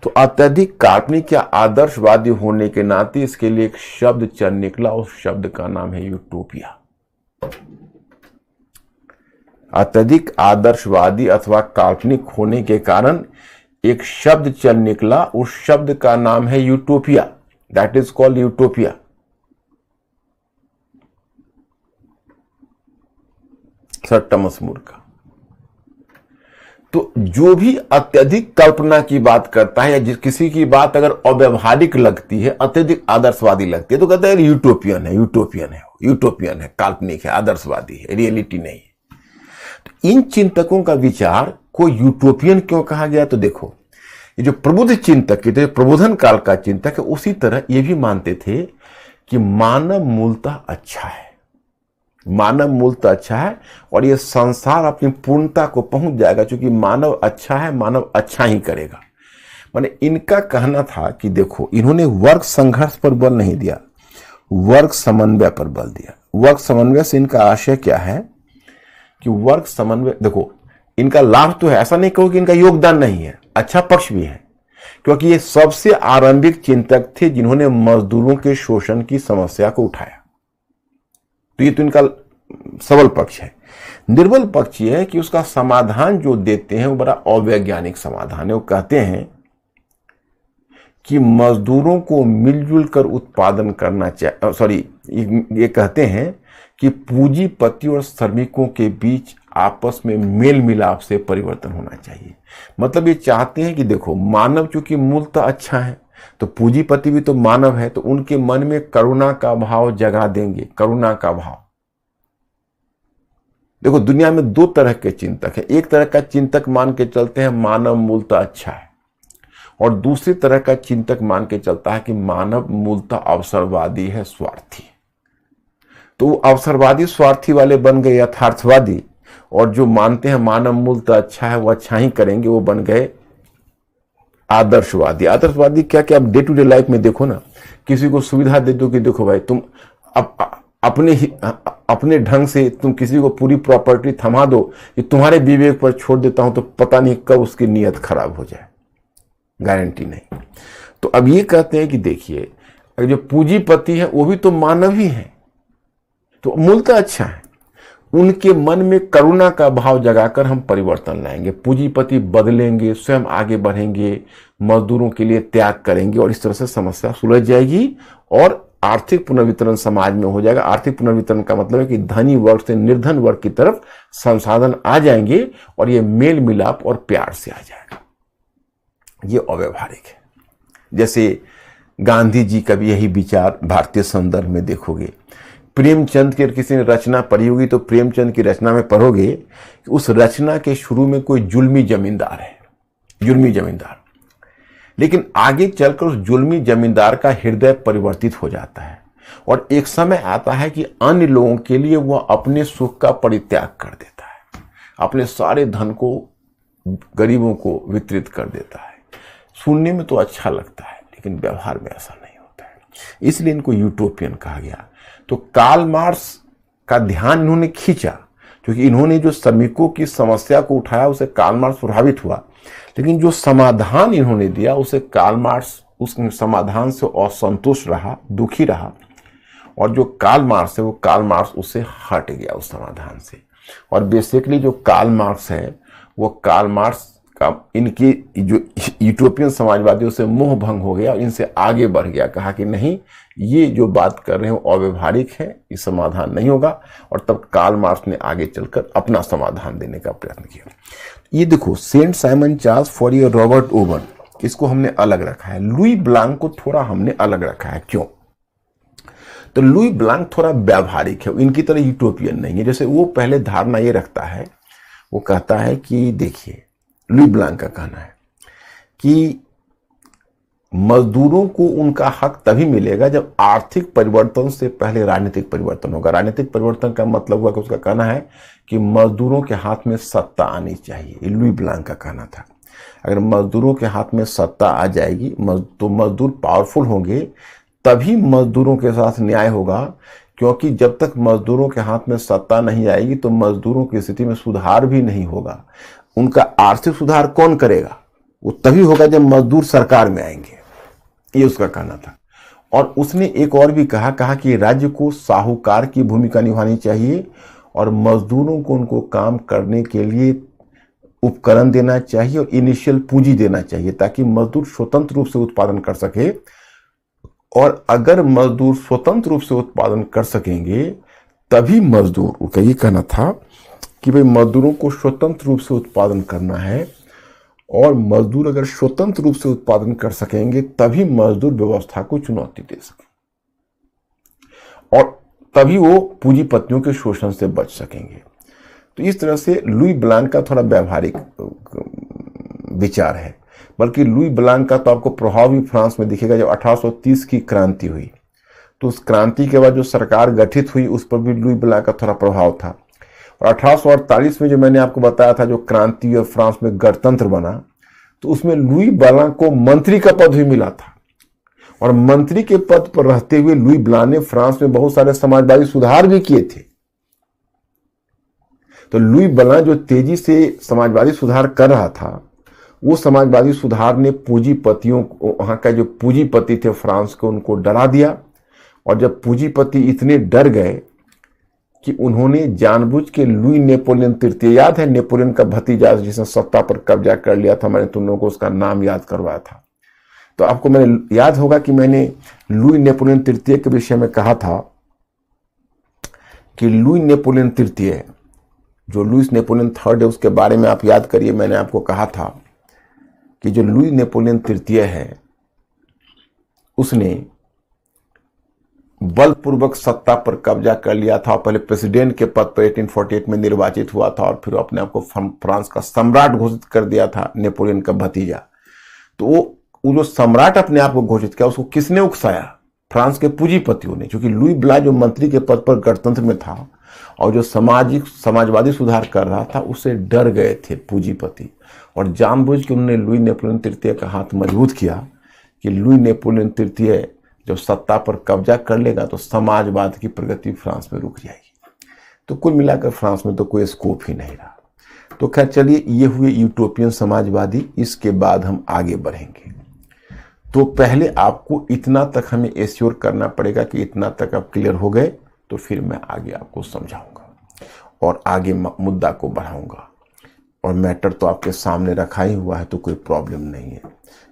तो अत्यधिक काल्पनिक या आदर्शवादी होने के नाते इसके लिए एक शब्द चल निकला, उस शब्द का नाम है यूटोपिया। अत्यधिक आदर्शवादी अथवा काल्पनिक होने के कारण एक शब्द चल निकला, उस शब्द का नाम है utopia. That is called utopia. Sir Thomas More का। तो जो भी अत्यधिक कल्पना की बात करता है या जिस किसी की बात अगर अव्यवहारिक लगती है, अत्यधिक आदर्शवादी लगती है, तो कहते हैं यूटोपियन है, यूटोपियन है, यूटोपियन है, काल्पनिक है, आदर्शवादी है, रियलिटी नहीं है। तो इन चिंतकों का विचार को यूटोपियन क्यों कहा गया? तो देखो, ये जो प्रबुद्ध चिंतक थे, प्रबोधन काल का चिंतक है, उसी तरह ये भी मानते थे कि मानव मूलतः अच्छा है, मानव मूलतः अच्छा है और ये संसार अपनी पूर्णता को पहुंच जाएगा, क्योंकि मानव अच्छा है, मानव अच्छा ही करेगा। माने इनका कहना था कि देखो, इन्होंने वर्ग संघर्ष पर बल नहीं दिया, वर्ग समन्वय पर बल दिया। वर्ग समन्वय से इनका आशय क्या है कि वर्ग समन्वय, देखो इनका लाभ तो है, ऐसा नहीं कहो कि इनका योगदान नहीं है, अच्छा पक्ष भी है, क्योंकि ये सबसे आरंभिक चिंतक थे जिन्होंने मजदूरों के शोषण की समस्या को उठाया। तो ये तो इनका सबल पक्ष है। निर्बल पक्ष ये है कि उसका समाधान जो देते हैं वो बड़ा अवैज्ञानिक समाधान है। वो कहते हैं कि मजदूरों को मिलजुल कर उत्पादन करना चाहिए, ये कहते हैं कि पूंजीपति और श्रमिकों के बीच आपस में मेल मिलाप से परिवर्तन होना चाहिए। मतलब ये चाहते हैं कि देखो, मानव चूंकि मूलतः अच्छा है, तो पूंजीपति भी तो मानव है, तो उनके मन में करुणा का भाव जगा देंगे, करुणा का भाव। देखो, दुनिया में दो तरह के चिंतक हैं। एक तरह का चिंतक मान के चलते हैं मानव मूलतः अच्छा है, और दूसरी तरह का चिंतक मान के चलता है कि मानव मूलतः अवसरवादी है, स्वार्थी। तो वो अवसरवादी स्वार्थी वाले बन गए यथार्थवादी, और जो मानते हैं मानव मूलतः अच्छा है, वो अच्छा ही करेंगे, वो बन गए आदर्शवादी। आदर्शवादी क्या क्या, आप डे टू डे लाइफ में देखो ना, किसी को सुविधा दे दो कि देखो भाई, तुम अपने ढंग से तुम किसी को पूरी प्रॉपर्टी थमा दो कि तुम्हारे विवेक पर छोड़ देता हूं, तो पता नहीं कब उसकी नीयत खराब हो जाए, गारंटी नहीं। तो अब ये कहते हैं कि देखिए, जो पूंजीपति है वो भी तो मानव ही है, तो मूलतः अच्छा है। उनके मन में करुणा का भाव जगाकर हम परिवर्तन लाएंगे, पूंजीपति बदलेंगे, स्वयं आगे बढ़ेंगे, मजदूरों के लिए त्याग करेंगे, और इस तरह से समस्या सुलझ जाएगी और आर्थिक पुनर्वितरण समाज में हो जाएगा। आर्थिक पुनर्वितरण का मतलब है कि धनी वर्ग से निर्धन वर्ग की तरफ संसाधन आ जाएंगे और ये मेल मिलाप और प्यार से आ जाएगा। ये अव्यवहारिक है। जैसे गांधी जी का भी यही विचार भारतीय संदर्भ में देखोगे। प्रेमचंद की किसी ने रचना पढ़ी होगी तो प्रेमचंद की रचना में पढ़ोगे कि उस रचना के शुरू में कोई जुल्मी जमींदार है, जुल्मी जमींदार, लेकिन आगे चलकर उस जुल्मी जमींदार का हृदय परिवर्तित हो जाता है और एक समय आता है कि अन्य लोगों के लिए वह अपने सुख का परित्याग कर देता है, अपने सारे धन को गरीबों को वितरित कर देता है। सुनने में तो अच्छा लगता है, लेकिन व्यवहार में ऐसा नहीं होता है, इसलिए इनको यूटोपियन कहा गया। तो कार्ल मार्क्स का ध्यान इन्होंने खींचा, क्योंकि इन्होंने जो श्रमिकों की समस्या को उठाया उससे कार्ल मार्क्स प्रभावित हुआ, लेकिन जो समाधान इन्होंने दिया उसे कार्ल मार्क्स उस समाधान से असंतुष्ट रहा, दुखी रहा, और जो कार्ल मार्क्स है वो कार्ल मार्क्स उससे हट गया उस समाधान से। और बेसिकली जो कार्ल मार्क्स है वो कार्ल मार्क्स का इनकी जो यूटोपियन समाजवादियों से मोह भंग हो गया, इनसे आगे बढ़ गया, कहा कि नहीं, ये जो बात कर रहे हैं वो अव्यवहारिक है, ये समाधान नहीं होगा। और तब कार्ल मार्क्स ने आगे चलकर अपना समाधान देने का प्रयत्न किया। ये देखो, Saint Simon Charles Fourier, Robert Owen, इसको हमने अलग रखा है। लुई ब्लांक को थोड़ा हमने अलग रखा है। क्यों? तो लुई ब्लांक थोड़ा व्यावहारिक है, इनकी तरह यूटोपियन नहीं है। जैसे वो पहले धारणा ये रखता है, वो कहता है कि देखिए, लुई ब्लांक का कहना है कि मजदूरों को उनका हक तभी मिलेगा जब आर्थिक परिवर्तन से पहले राजनीतिक परिवर्तन होगा। राजनीतिक परिवर्तन का मतलब हुआ कि उसका कहना है कि मजदूरों के हाथ में सत्ता आनी चाहिए। ये लुई ब्लांक का कहना था। अगर मजदूरों के हाथ में सत्ता आ जाएगी तो मजदूर पावरफुल होंगे, तभी मजदूरों के साथ न्याय होगा, क्योंकि जब तक मजदूरों के हाथ में सत्ता नहीं आएगी तो मजदूरों की स्थिति में सुधार भी नहीं होगा। उनका आर्थिक सुधार कौन करेगा? वो तभी होगा जब मजदूर सरकार में आएंगे, ये उसका कहना था। और उसने एक और भी कहा कि राज्य को साहूकार की भूमिका निभानी चाहिए और मजदूरों को उनको काम करने के लिए उपकरण देना चाहिए और इनिशियल पूंजी देना चाहिए, ताकि मजदूर स्वतंत्र रूप से उत्पादन कर सके। और अगर मजदूर स्वतंत्र रूप से उत्पादन कर सकेंगे तभी मजदूर, उनका ये कहना था कि भाई मजदूरों को स्वतंत्र रूप से उत्पादन करना है, और मजदूर अगर स्वतंत्र रूप से उत्पादन कर सकेंगे तभी मजदूर व्यवस्था को चुनौती दे सकें, और तभी वो पूंजीपतियों के शोषण से बच सकेंगे। तो इस तरह से लुई ब्लांक का थोड़ा व्यावहारिक विचार है, बल्कि लुई ब्लांक का तो आपको प्रभाव भी फ्रांस में दिखेगा। जब 1830 की क्रांति हुई तो उस क्रांति के बाद जो सरकार गठित हुई उस पर भी लुई ब्लांक का थोड़ा प्रभाव था। और 1848 में जो मैंने आपको बताया था, जो क्रांति और फ्रांस में गणतंत्र बना, तो उसमें लुई ब्लांक को मंत्री का पद भी मिला था। और मंत्री के पद पर रहते हुए लुई ब्लांक ने फ्रांस में बहुत सारे समाजवादी सुधार भी किए थे। तो लुई ब्लांक जो तेजी से समाजवादी सुधार कर रहा था, वो समाजवादी सुधार ने पूंजीपतियों को, वहां का जो पूंजीपति थे फ्रांस को, उनको डरा दिया। और जब पूंजीपति इतने डर गए कि उन्होंने जानबूझ के लुई नेपोलियन तृतीय, याद है नेपोलियन का भतीजा जिसने सत्ता पर कब्जा कर लिया था, मैंने तुम लोगों को उसका नाम याद करवाया था। तो आपको मैंने याद होगा कि मैंने लुई नेपोलियन तृतीय के विषय में कहा था कि लुई नेपोलियन तृतीय, जो लुईस नेपोलियन थर्ड है, उसके बारे में आप याद करिए। मैंने आपको कहा था कि जो लुई नेपोलियन तृतीय है उसने बलपूर्वक सत्ता पर कब्जा कर लिया था, और पहले प्रेसिडेंट के पद पर 1848 में निर्वाचित हुआ था, और फिर अपने आप को फ्रांस का सम्राट घोषित कर दिया था, नेपोलियन का भतीजा। तो वो जो सम्राट अपने आप को घोषित किया, उसको किसने उकसाया? फ्रांस के पूंजीपतियों ने, क्योंकि लुई ब्लांक जो मंत्री के पद पर गणतंत्र में था और जो समाजवादी सुधार कर रहा था, उससे डर गए थे पूंजीपति, और जानबूझ के उन्होंने लुई नेपोलियन तृतीय का हाथ मजबूत किया कि लुई नेपोलियन तृतीय जब सत्ता पर कब्जा कर लेगा तो समाजवाद की प्रगति फ्रांस में रुक जाएगी। तो कुल मिलाकर फ्रांस में तो कोई स्कोप ही नहीं रहा। तो खैर चलिए, ये हुए यूटोपियन समाजवादी। इसके बाद हम आगे बढ़ेंगे। तो पहले आपको इतना तक हमें एश्योर करना पड़ेगा कि इतना तक आप क्लियर हो गए, तो फिर मैं आगे आपको समझाऊंगा और आगे मुद्दा को बढ़ाऊंगा। और मैटर तो आपके सामने रखा ही हुआ है, तो कोई प्रॉब्लम नहीं है।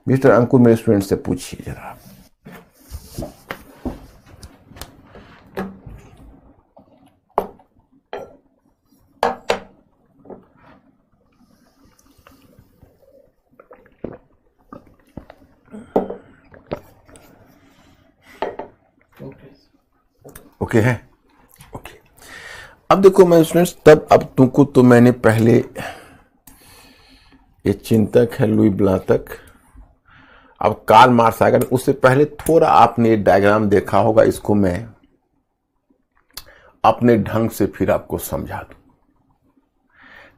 मिस्टर अंकुर, मेरे स्टूडेंट से पूछिए जरा। ओके है, ओके। अब देखो मैं स्टूडेंट्स, तब अब तुमको तो मैंने पहले, ये चिंतक है लुई ब्लांक तक, अब कार्ल मार्क्स आएगा। उससे पहले थोड़ा आपने डायग्राम देखा होगा, इसको मैं अपने ढंग से फिर आपको समझा दूं।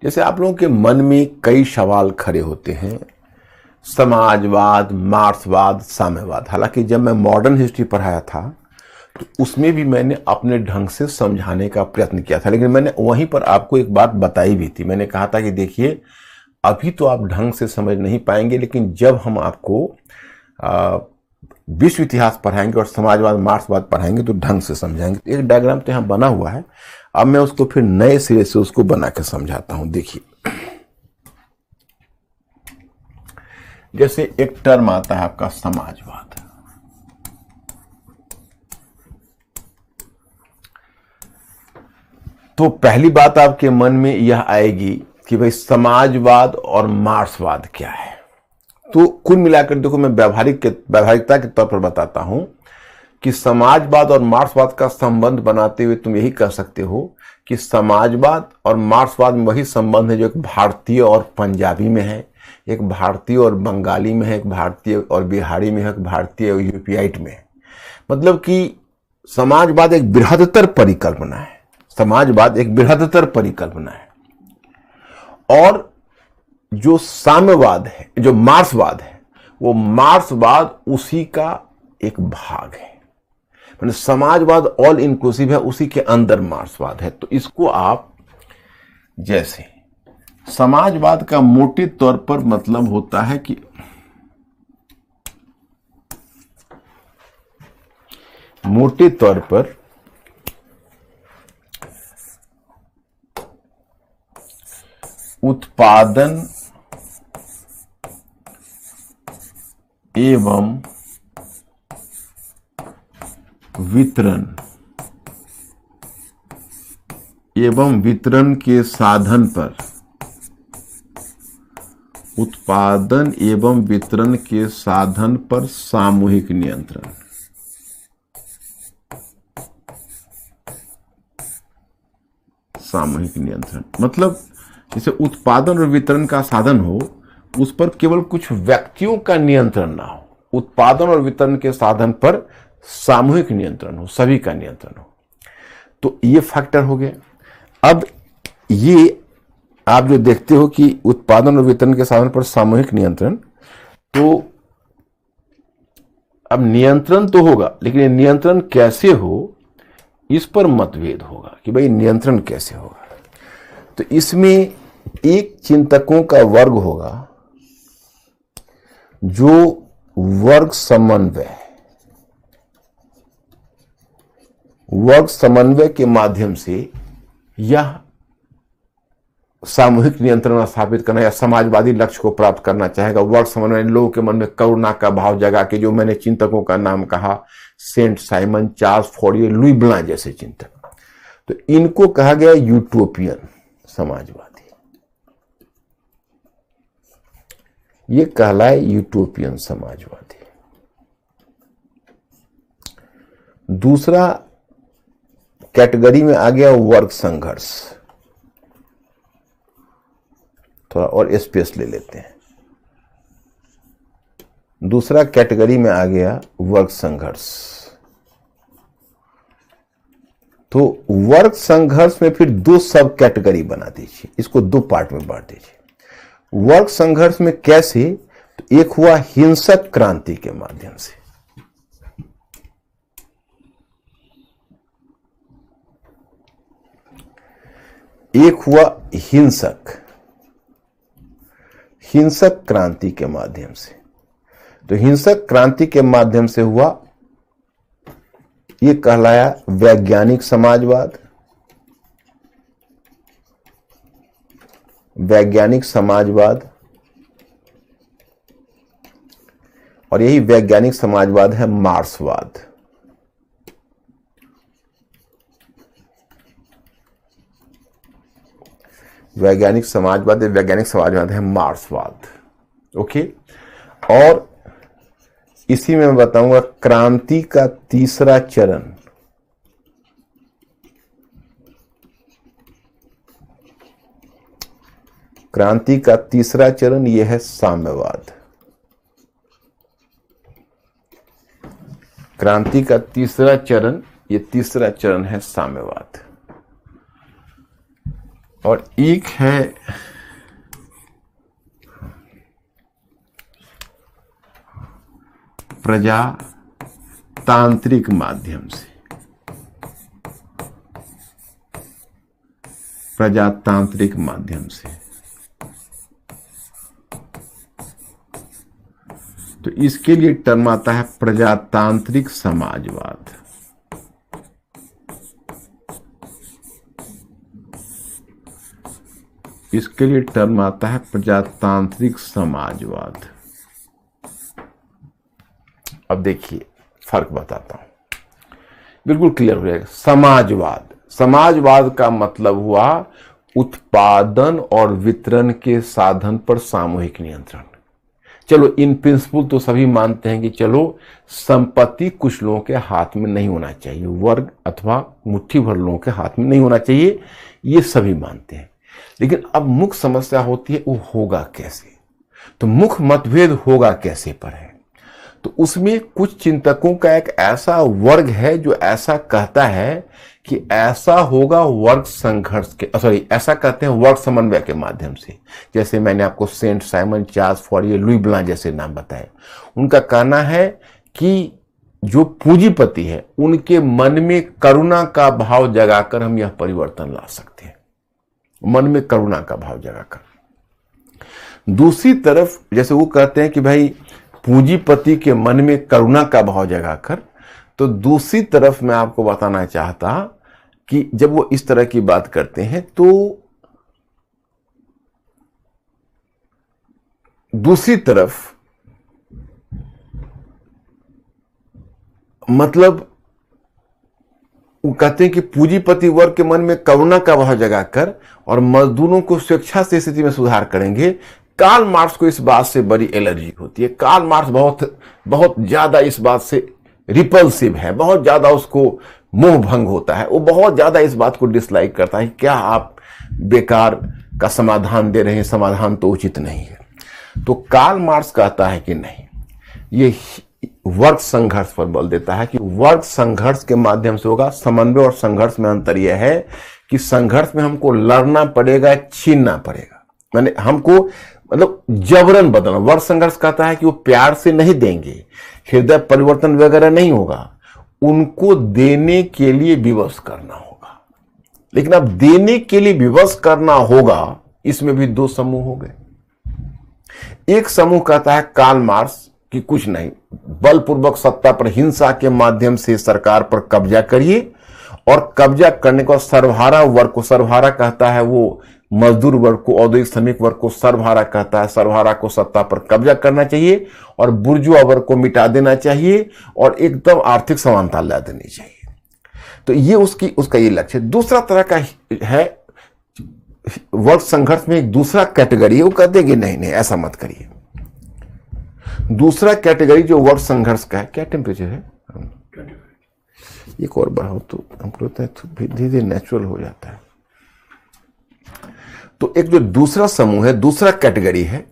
जैसे आप लोगों के मन में कई सवाल खड़े होते हैं, समाजवाद, मार्क्सवाद, साम्यवाद। हालांकि जब मैं मॉडर्न हिस्ट्री पढ़ाया था तो उसमें भी मैंने अपने ढंग से समझाने का प्रयत्न किया था, लेकिन मैंने वहीं पर आपको एक बात बताई भी थी। मैंने कहा था कि देखिए, अभी तो आप ढंग से समझ नहीं पाएंगे, लेकिन जब हम आपको विश्व इतिहास पढ़ाएंगे और समाजवाद, मार्क्सवाद पढ़ाएंगे तो ढंग से समझाएंगे। एक डायग्राम तो यहाँ बना हुआ है, अब मैं उसको फिर नए सिरे से उसको बना के समझाता हूं। देखिए, जैसे एक टर्म आता है आपका समाजवाद। तो पहली बात आपके मन में यह आएगी कि भाई समाजवाद और मार्क्सवाद क्या है। तो कुल मिलाकर देखो, मैं व्यावहारिकता के तौर पर बताता हूं कि समाजवाद और मार्क्सवाद का संबंध बनाते हुए तुम यही कह सकते हो कि समाजवाद और मार्क्सवाद में वही संबंध है जो एक भारतीय और पंजाबी में है, एक भारतीय और बंगाली में है, एक भारतीय और बिहारी में है, एक भारतीय और यूरोपियाइट में है। मतलब कि समाजवाद एक बृहत्तर परिकल्पना है, समाजवाद एक बृहत्तर परिकल्पना है। और जो साम्यवाद है, जो मार्क्सवाद है, वो मार्क्सवाद उसी का एक भाग है। मैंने समाजवाद ऑल इंक्लूसिव है, उसी के अंदर मार्क्सवाद है। तो इसको आप जैसे समाजवाद का मोटे तौर पर मतलब होता है कि मोटे तौर पर उत्पादन एवं वितरण के साधन पर, उत्पादन एवं वितरण के साधन पर सामूहिक नियंत्रण। सामूहिक नियंत्रण मतलब जैसे उत्पादन और वितरण का साधन हो, उस पर केवल कुछ व्यक्तियों का नियंत्रण ना हो, उत्पादन और वितरण के साधन पर सामूहिक नियंत्रण हो, सभी का नियंत्रण हो। तो ये फैक्टर हो गए। अब ये आप जो देखते हो कि उत्पादन और वितरण के साधन पर सामूहिक नियंत्रण, तो अब नियंत्रण तो होगा, लेकिन ये नियंत्रण कैसे हो इस पर मतभेद होगा कि भाई नियंत्रण कैसे होगा। तो इसमें एक चिंतकों का वर्ग होगा जो वर्ग समन्वय के माध्यम से यह सामूहिक नियंत्रण स्थापित करना या समाजवादी लक्ष्य को प्राप्त करना चाहेगा। वर्ग समन्वय लोगों के मन में करुणा का भाव जगा के, जो मैंने चिंतकों का नाम कहा, Saint Simon, Charles Fourier, Louis Blanc जैसे चिंतक, तो इनको कहा गया यूटोपियन समाजवादी। ये कहलाए यूटोपियन समाजवादी। दूसरा कैटेगरी में आ गया वर्ग संघर्ष। थोड़ा और स्पेस ले लेते हैं। दूसरा कैटेगरी में आ गया वर्ग संघर्ष। तो वर्ग संघर्ष में फिर दो सब कैटेगरी बना दीजिए, इसको दो पार्ट में बांट दीजिए। वर्ग संघर्ष में कैसे? तो एक हुआ हिंसक क्रांति के माध्यम से, एक हुआ हिंसक क्रांति के माध्यम से। तो हिंसक क्रांति के माध्यम से हुआ, यह कहलाया वैज्ञानिक समाजवाद। वैज्ञानिक समाजवाद, और यही वैज्ञानिक समाजवाद है मार्क्सवाद। वैज्ञानिक समाजवाद है मार्क्सवाद। ओके, और इसी में मैं बताऊंगा क्रांति का तीसरा चरण, क्रांति का तीसरा चरण यह है साम्यवाद। क्रांति का तीसरा चरण, ये तीसरा चरण है साम्यवाद। और एक है प्रजातांत्रिक माध्यम से, प्रजातांत्रिक माध्यम से। तो इसके लिए टर्म आता है प्रजातांत्रिक समाजवाद। इसके लिए टर्म आता है प्रजातांत्रिक समाजवाद। अब देखिए फर्क बताता हूं, बिल्कुल क्लियर हो जाएगा। समाजवाद का मतलब हुआ उत्पादन और वितरण के साधन पर सामूहिक नियंत्रण। चलो इन प्रिंसिपल तो सभी मानते हैं कि चलो संपत्ति कुछ लोगों के हाथ में नहीं होना चाहिए, वर्ग अथवा मुट्ठी भर लोगों के हाथ में नहीं होना चाहिए, ये सभी मानते हैं। लेकिन अब मुख्य समस्या होती है वो होगा कैसे। तो मुख्य मतभेद होगा कैसे पर है। तो उसमें कुछ चिंतकों का एक ऐसा वर्ग है जो ऐसा कहता है कि ऐसा होगा वर्ग संघर्ष के, ऐसा कहते हैं वर्ग समन्वय के माध्यम से। जैसे मैंने आपको Saint Simon, Charles Fourier, Louis Blanc जैसे नाम बताए। उनका कहना है कि जो पूंजीपति है उनके मन में करुणा का भाव जगाकर हम यह परिवर्तन ला सकते हैं, मन में करुणा का भाव जगाकर। दूसरी तरफ जैसे वो कहते हैं कि भाई पूंजीपति के मन में करुणा का भाव जगाकर, तो दूसरी तरफ मैं आपको बताना चाहता कि जब वो इस तरह की बात करते हैं तो दूसरी तरफ मतलब वो कहते हैं कि पूंजीपति वर्ग के मन में करुणा का भाव जगाकर और मजदूरों को स्वेच्छा से स्थिति में सुधार करेंगे। कार्ल मार्क्स को इस बात से बड़ी एलर्जी होती है। कार्ल मार्क्स बहुत ज्यादा इस बात से रिपल्सिव है, बहुत ज्यादा उसको मोह भंग होता है, वो बहुत ज्यादा इस बात को डिसलाइक करता है। क्या आप बेकार का समाधान दे रहे हैं, समाधान तो उचित नहीं है। तो कार्ल मार्क्स कहता है कि नहीं, ये वर्ग संघर्ष पर बल देता है कि वर्ग संघर्ष के माध्यम से होगा। समन्वय और संघर्ष में अंतर यह है कि संघर्ष में हमको लड़ना पड़ेगा, छीनना पड़ेगा, माने हमको मतलब जबरन बदलना। वर्ग संघर्ष कहता है कि वो प्यार से नहीं देंगे, हृदय परिवर्तन वगैरह नहीं होगा, उनको देने के लिए विवश करना होगा। लेकिन अब देने के लिए विवश करना होगा, इसमें भी दो समूह हो गए। एक समूह कहता है कार्ल मार्क्स कि कुछ नहीं, बलपूर्वक सत्ता पर हिंसा के माध्यम से सरकार पर कब्जा करिए, और कब्जा करने को सर्वहारा वर्ग को, सर्वहारा कहता है वो मजदूर वर्ग को, औद्योगिक श्रमिक वर्ग को सर्वहारा कहता है, सर्वहारा को सत्ता पर कब्जा करना चाहिए और बुर्जुआ वर्ग को मिटा देना चाहिए और एकदम आर्थिक समानता ला देनी चाहिए। तो ये उसका ये लक्ष्य। दूसरा तरह का है वर्ग संघर्ष में एक दूसरा कैटेगरी है, वो कहते हैं कि नहीं ऐसा मत करिए। दूसरा कैटेगरी जो वर्ग संघर्ष का है, क्या टेम्परेचर है, एक और बढ़ाओ तो हमको लगता है धीरे धीरे नेचुरल हो जाता है। तो एक जो दूसरा समूह है, दूसरा कैटेगरी है,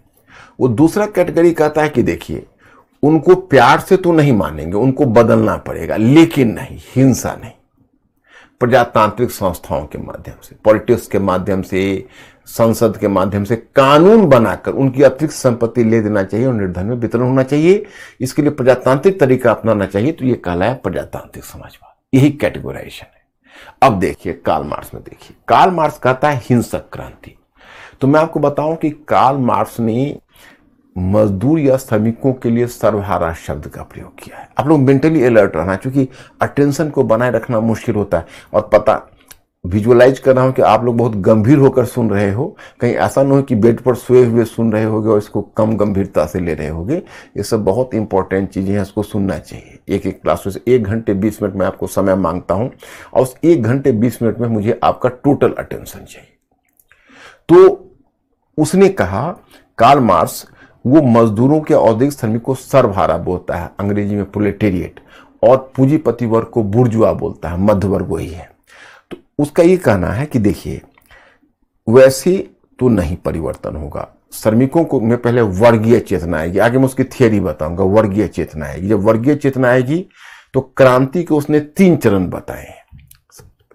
वो दूसरा कैटेगरी कहता है कि देखिए उनको प्यार से तो नहीं मानेंगे, उनको बदलना पड़ेगा, लेकिन नहीं, हिंसा नहीं, प्रजातांत्रिक संस्थाओं के माध्यम से, पॉलिटिक्स के माध्यम से, संसद के माध्यम से कानून बनाकर उनकी अतिरिक्त संपत्ति ले देना चाहिए और निर्धन में वितरण होना चाहिए। इसके लिए प्रजातांत्रिक तरीका अपनाना चाहिए। तो ये कहलाया प्रजातांत्रिक समाजवाद, यही कैटेगराइजेशन है। अब देखिए कार्ल मार्क्स में, देखिए कार्ल मार्क्स कहता है हिंसक क्रांति। तो मैं आपको बताऊं कि कार्ल मार्क्स ने मजदूर या श्रमिकों के लिए सर्वहारा शब्द का प्रयोग किया है। आप लोग मेंटली अलर्ट रहना, क्योंकि अटेंशन को बनाए रखना मुश्किल होता है। और पता विजुअलाइज कर रहा हूं कि आप लोग बहुत गंभीर होकर सुन रहे हो, कहीं ऐसा न हो कि बेड पर सोए हुए सुन रहे होगे और इसको कम गंभीरता से ले रहे होगे। ये सब बहुत इंपॉर्टेंट चीजें हैं, इसको सुनना चाहिए। एक क्लास में से 1 घंटे 20 मिनट में आपको समय मांगता हूं, और उस 1 घंटे 20 मिनट में मुझे आपका टोटल अटेंशन चाहिए। तो उसने कहा, कार्ल मार्क्स वो मजदूरों के औद्योगिक श्रमिक को सर्वहारा बोलता है, अंग्रेजी में प्रोलेटेरिएट, और पूंजीपति वर्ग को बुर्जुआ बोलता है, मध्य वर्ग वही है। तो उसका ये कहना है कि देखिए वैसे तो नहीं परिवर्तन होगा, श्रमिकों को में पहले वर्गीय चेतना आएगी। आगे मैं उसकी थियरी बताऊंगा, वर्गीय चेतना आएगी। जब वर्गीय चेतना आएगी तो क्रांति के उसने 3 चरण बताए हैं।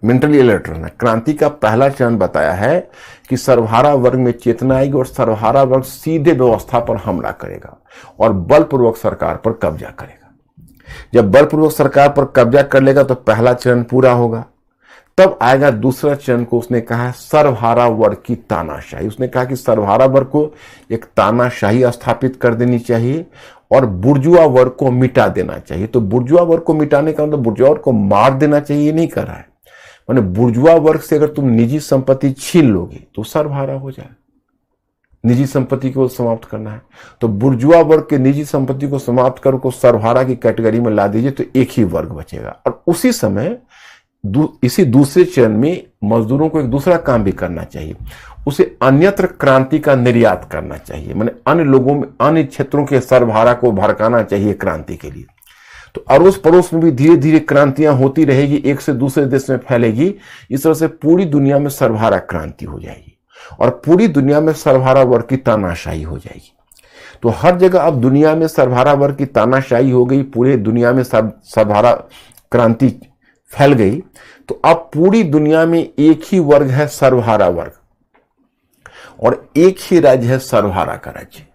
मेंटली अलर्ट रहना। क्रांति का पहला चरण बताया है कि सर्वहारा वर्ग में चेतना आएगी और सर्वहारा वर्ग सीधे व्यवस्था पर हमला करेगा और बलपूर्वक सरकार पर कब्जा करेगा। जब बलपूर्वक सरकार पर कब्जा कर लेगा तो पहला चरण पूरा होगा। तब आएगा दूसरा चरण को उसने कहा है सर्वहारा वर्ग की तानाशाही। उसने कहा कि सर्वहारा वर्ग को एक तानाशाही स्थापित कर देनी चाहिए और बुर्जुआ वर्ग को मिटा देना चाहिए। तो बुर्जुआ वर्ग को मिटाने का मतलब बुर्जुआ वर्ग को मार देना चाहिए नहीं कर रहा है। माने बुर्जुआ वर्ग से अगर तुम निजी संपत्ति छीन लोगे तो सर्वहारा हो जाए। निजी संपत्ति को समाप्त करना है तो बुर्जुआ वर्ग के निजी संपत्ति को समाप्त कर को सर्वहारा की कैटेगरी में ला दीजिए तो एक ही वर्ग बचेगा। और उसी समय इसी दूसरे चरण में मजदूरों को एक दूसरा काम भी करना चाहिए, उसे अन्यत्र क्रांति का निर्यात करना चाहिए। माने अन्य लोगों में, अन्य क्षेत्रों के सर्वहारा को भड़काना चाहिए क्रांति के लिए। तो अड़ोस पड़ोस में भी धीरे धीरे क्रांतियां होती रहेगी, एक से दूसरे देश में फैलेगी। इस तरह से पूरी दुनिया में सर्वहारा क्रांति हो जाएगी और पूरी दुनिया में सर्वहारा वर्ग की तानाशाही हो जाएगी। तो हर जगह अब दुनिया में सर्वहारा वर्ग की तानाशाही हो गई, पूरे दुनिया में सर्वहारा क्रांति फैल गई। तो अब पूरी दुनिया में एक ही वर्ग है सर्वहारा वर्ग और एक ही राज्य है सर्वहारा का राज्य।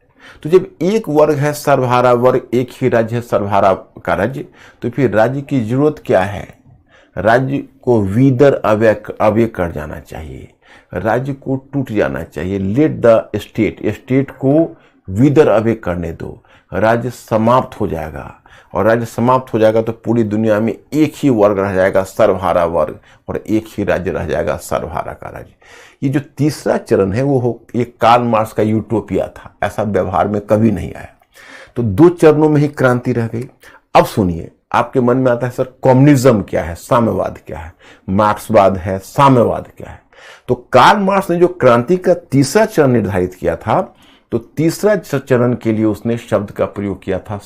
तो जब एक वर्ग है सर्वहारा वर्ग, एक ही राज्य है सर्वहारा का राज्य, तो फिर राज्य की जरूरत क्या है? राज्य को विदर अवे कर जाना चाहिए, राज्य को टूट जाना चाहिए। लेट द स्टेट को विदर अवे करने दो, राज्य समाप्त हो जाएगा। और राज्य समाप्त हो जाएगा तो पूरी दुनिया में एक ही वर्ग रह जाएगा सर्वहारा वर्ग, और एक ही राज्य रह जाएगा सर्वहारा का राज्य। ये जो तीसरा चरण है ये कार्ल मार्क्स का यूटोपिया था, ऐसा व्यवहार में कभी नहीं आया। तो 2 चरणों में ही क्रांति रह गई। अब सुनिए, आपके मन में आता है सर कम्युनिज्म क्या है, साम्यवाद क्या है, मार्क्सवाद है, साम्यवाद क्या है? तो कार्ल मार्क्स ने जो क्रांति का तीसरा चरण निर्धारित किया था, तो तीसरा चरण के लिए उसने शब्द का प्रयोग किया था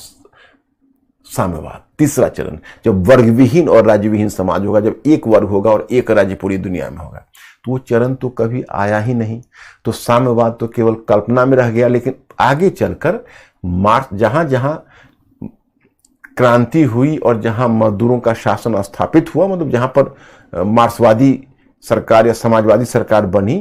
साम्यवाद। तीसरा चरण, जब वर्ग विहीन और राज्य विहीन समाज होगा, जब एक वर्ग होगा और एक राज्य पूरी दुनिया में होगा, तो वो चरण तो कभी आया ही नहीं। तो साम्यवाद तो केवल कल्पना में रह गया। लेकिन आगे चलकर मार्क्स जहां जहां क्रांति हुई और जहां मजदूरों का शासन स्थापित हुआ, मतलब जहां पर मार्क्सवादी सरकार या समाजवादी सरकार बनी,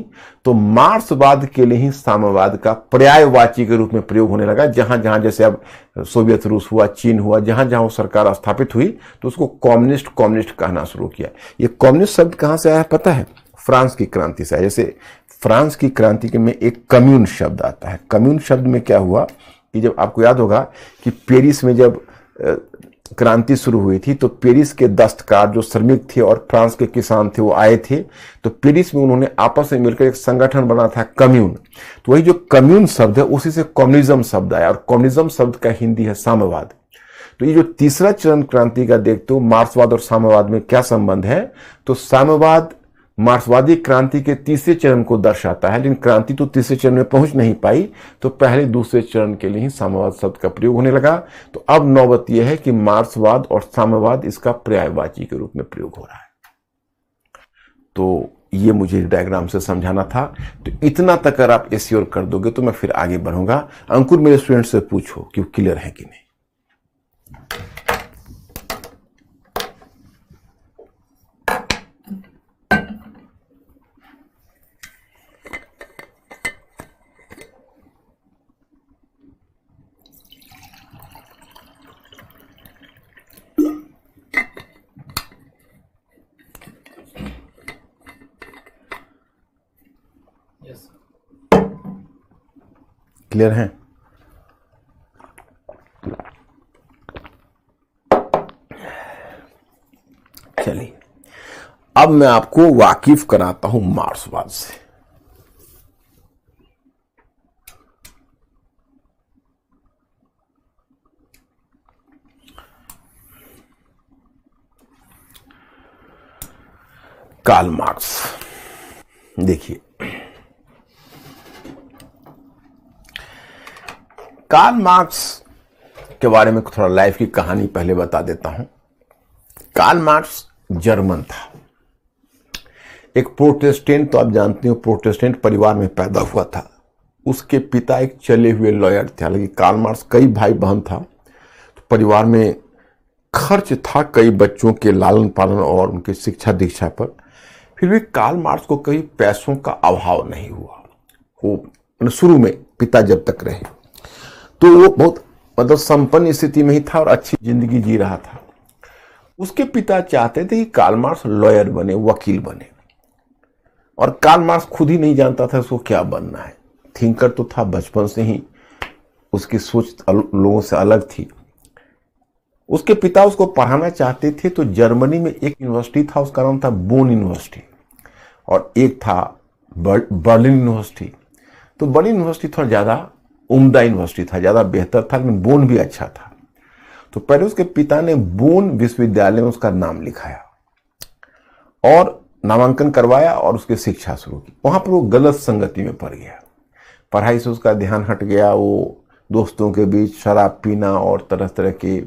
तो मार्क्सवाद के लिए ही साम्यवाद का पर्यायवाची के रूप में प्रयोग होने लगा। जहां जहां जैसे अब सोवियत रूस हुआ, चीन हुआ, जहां जहां वो सरकार स्थापित हुई तो उसको कम्युनिस्ट कहना शुरू किया। ये कम्युनिस्ट शब्द कहां से आया पता है? फ्रांस की क्रांति से आया। जैसे फ्रांस की क्रांति में एक कम्यून शब्द आता है। कम्यून शब्द में क्या हुआ कि जब आपको याद होगा कि पेरिस में जब क्रांति शुरू हुई थी, तो पेरिस के दस्तकार जो श्रमिक थे और फ्रांस के किसान थे वो आए थे, तो पेरिस में उन्होंने आपस में मिलकर एक संगठन बना था कम्यून। तो वही जो कम्यून शब्द है उसी से कम्युनिज्म शब्द आया, और कम्युनिज्म शब्द का हिंदी है साम्यवाद। तो ये जो तीसरा चरण क्रांति का देखते हो, मार्क्सवाद और साम्यवाद में क्या संबंध है? तो साम्यवाद मार्क्सवादी क्रांति के तीसरे चरण को दर्शाता है, लेकिन क्रांति तो तीसरे चरण में पहुंच नहीं पाई, तो पहले दूसरे चरण के लिए ही साम्यवाद शब्द का प्रयोग होने लगा। तो अब नौबत यह है कि मार्क्सवाद और साम्यवाद इसका पर्यायवाची के रूप में प्रयोग हो रहा है। तो ये मुझे डायग्राम से समझाना था। तो इतना तक अगर आप एश्योर कर दोगे तो मैं फिर आगे बढ़ूंगा। अंकुर मेरे स्टूडेंट से पूछो कि वो क्लियर है कि नहीं। यस क्लियर है? चलिए, अब मैं आपको वाकिफ कराता हूं मार्क्सवाद से। कार्ल मार्क्स, देखिए, कार्ल मार्क्स के बारे में थोड़ा लाइफ की कहानी पहले बता देता हूं। कार्ल मार्क्स जर्मन था, एक प्रोटेस्टेंट, तो आप जानते हो प्रोटेस्टेंट परिवार में पैदा हुआ था। उसके पिता एक चले हुए लॉयर थे। हालांकि कार्ल मार्क्स कई भाई बहन था, तो परिवार में खर्च था कई बच्चों के लालन पालन और उनकी शिक्षा दीक्षा पर। फिर भी कार्ल मार्क्स को कभी पैसों का अभाव नहीं हुआ। वो शुरू में पिता जब तक रहे तो वो बहुत मतलब संपन्न स्थिति में ही था और अच्छी जिंदगी जी रहा था। उसके पिता चाहते थे कि कार्ल मार्क्स लॉयर बने, वकील बने, और कार्ल मार्क्स खुद ही नहीं जानता था उसको क्या बनना है। थिंकर तो था, बचपन से ही उसकी सोच लोगों से अलग थी। उसके पिता उसको पढ़ाना चाहते थे, तो जर्मनी में एक यूनिवर्सिटी था, उसका नाम था बोन यूनिवर्सिटी, और एक था बर्लिन यूनिवर्सिटी। तो बर्लिन यूनिवर्सिटी थोड़ा ज़्यादा उम्दा यूनिवर्सिटी था, ज़्यादा बेहतर था, लेकिन बोन भी अच्छा था। तो पहले उसके पिता ने बोन विश्वविद्यालय में उसका नाम लिखाया और नामांकन करवाया और उसकी शिक्षा शुरू की। वहाँ पर वो गलत संगति में पड़ गया, पढ़ाई से उसका ध्यान हट गया। वो दोस्तों के बीच शराब पीना और तरह तरह के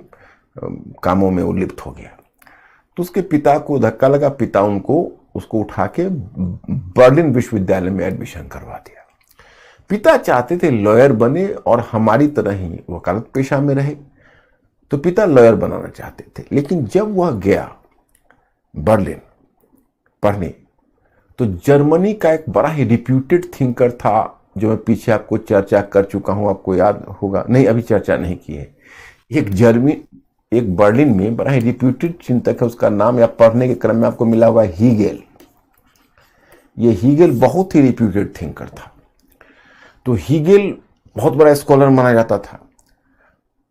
कामों में वो लिप्त हो गया। तो उसके पिता को धक्का लगा, पिता उसको उठा के बर्लिन विश्वविद्यालय में एडमिशन करवा दिया। पिता चाहते थे लॉयर बने और हमारी तरह ही वकालत पेशा में रहे, तो पिता लॉयर बनाना चाहते थे। लेकिन जब वह गया बर्लिन पढ़ने, तो जर्मनी का एक बड़ा ही रिप्यूटेड थिंकर था जो मैं पीछे आपको चर्चा कर चुका हूं, आपको याद होगा, नहीं अभी चर्चा नहीं की है। एक बर्लिन में बड़ा ही रिप्यूटेड चिंतक है, उसका नाम या पढ़ने के क्रम में आपको मिला हुआ हीगेल। ये हीगेल बहुत ही रिप्यूटेड थिंकर था। तो हीगेल बहुत बड़ा स्कॉलर माना जाता था।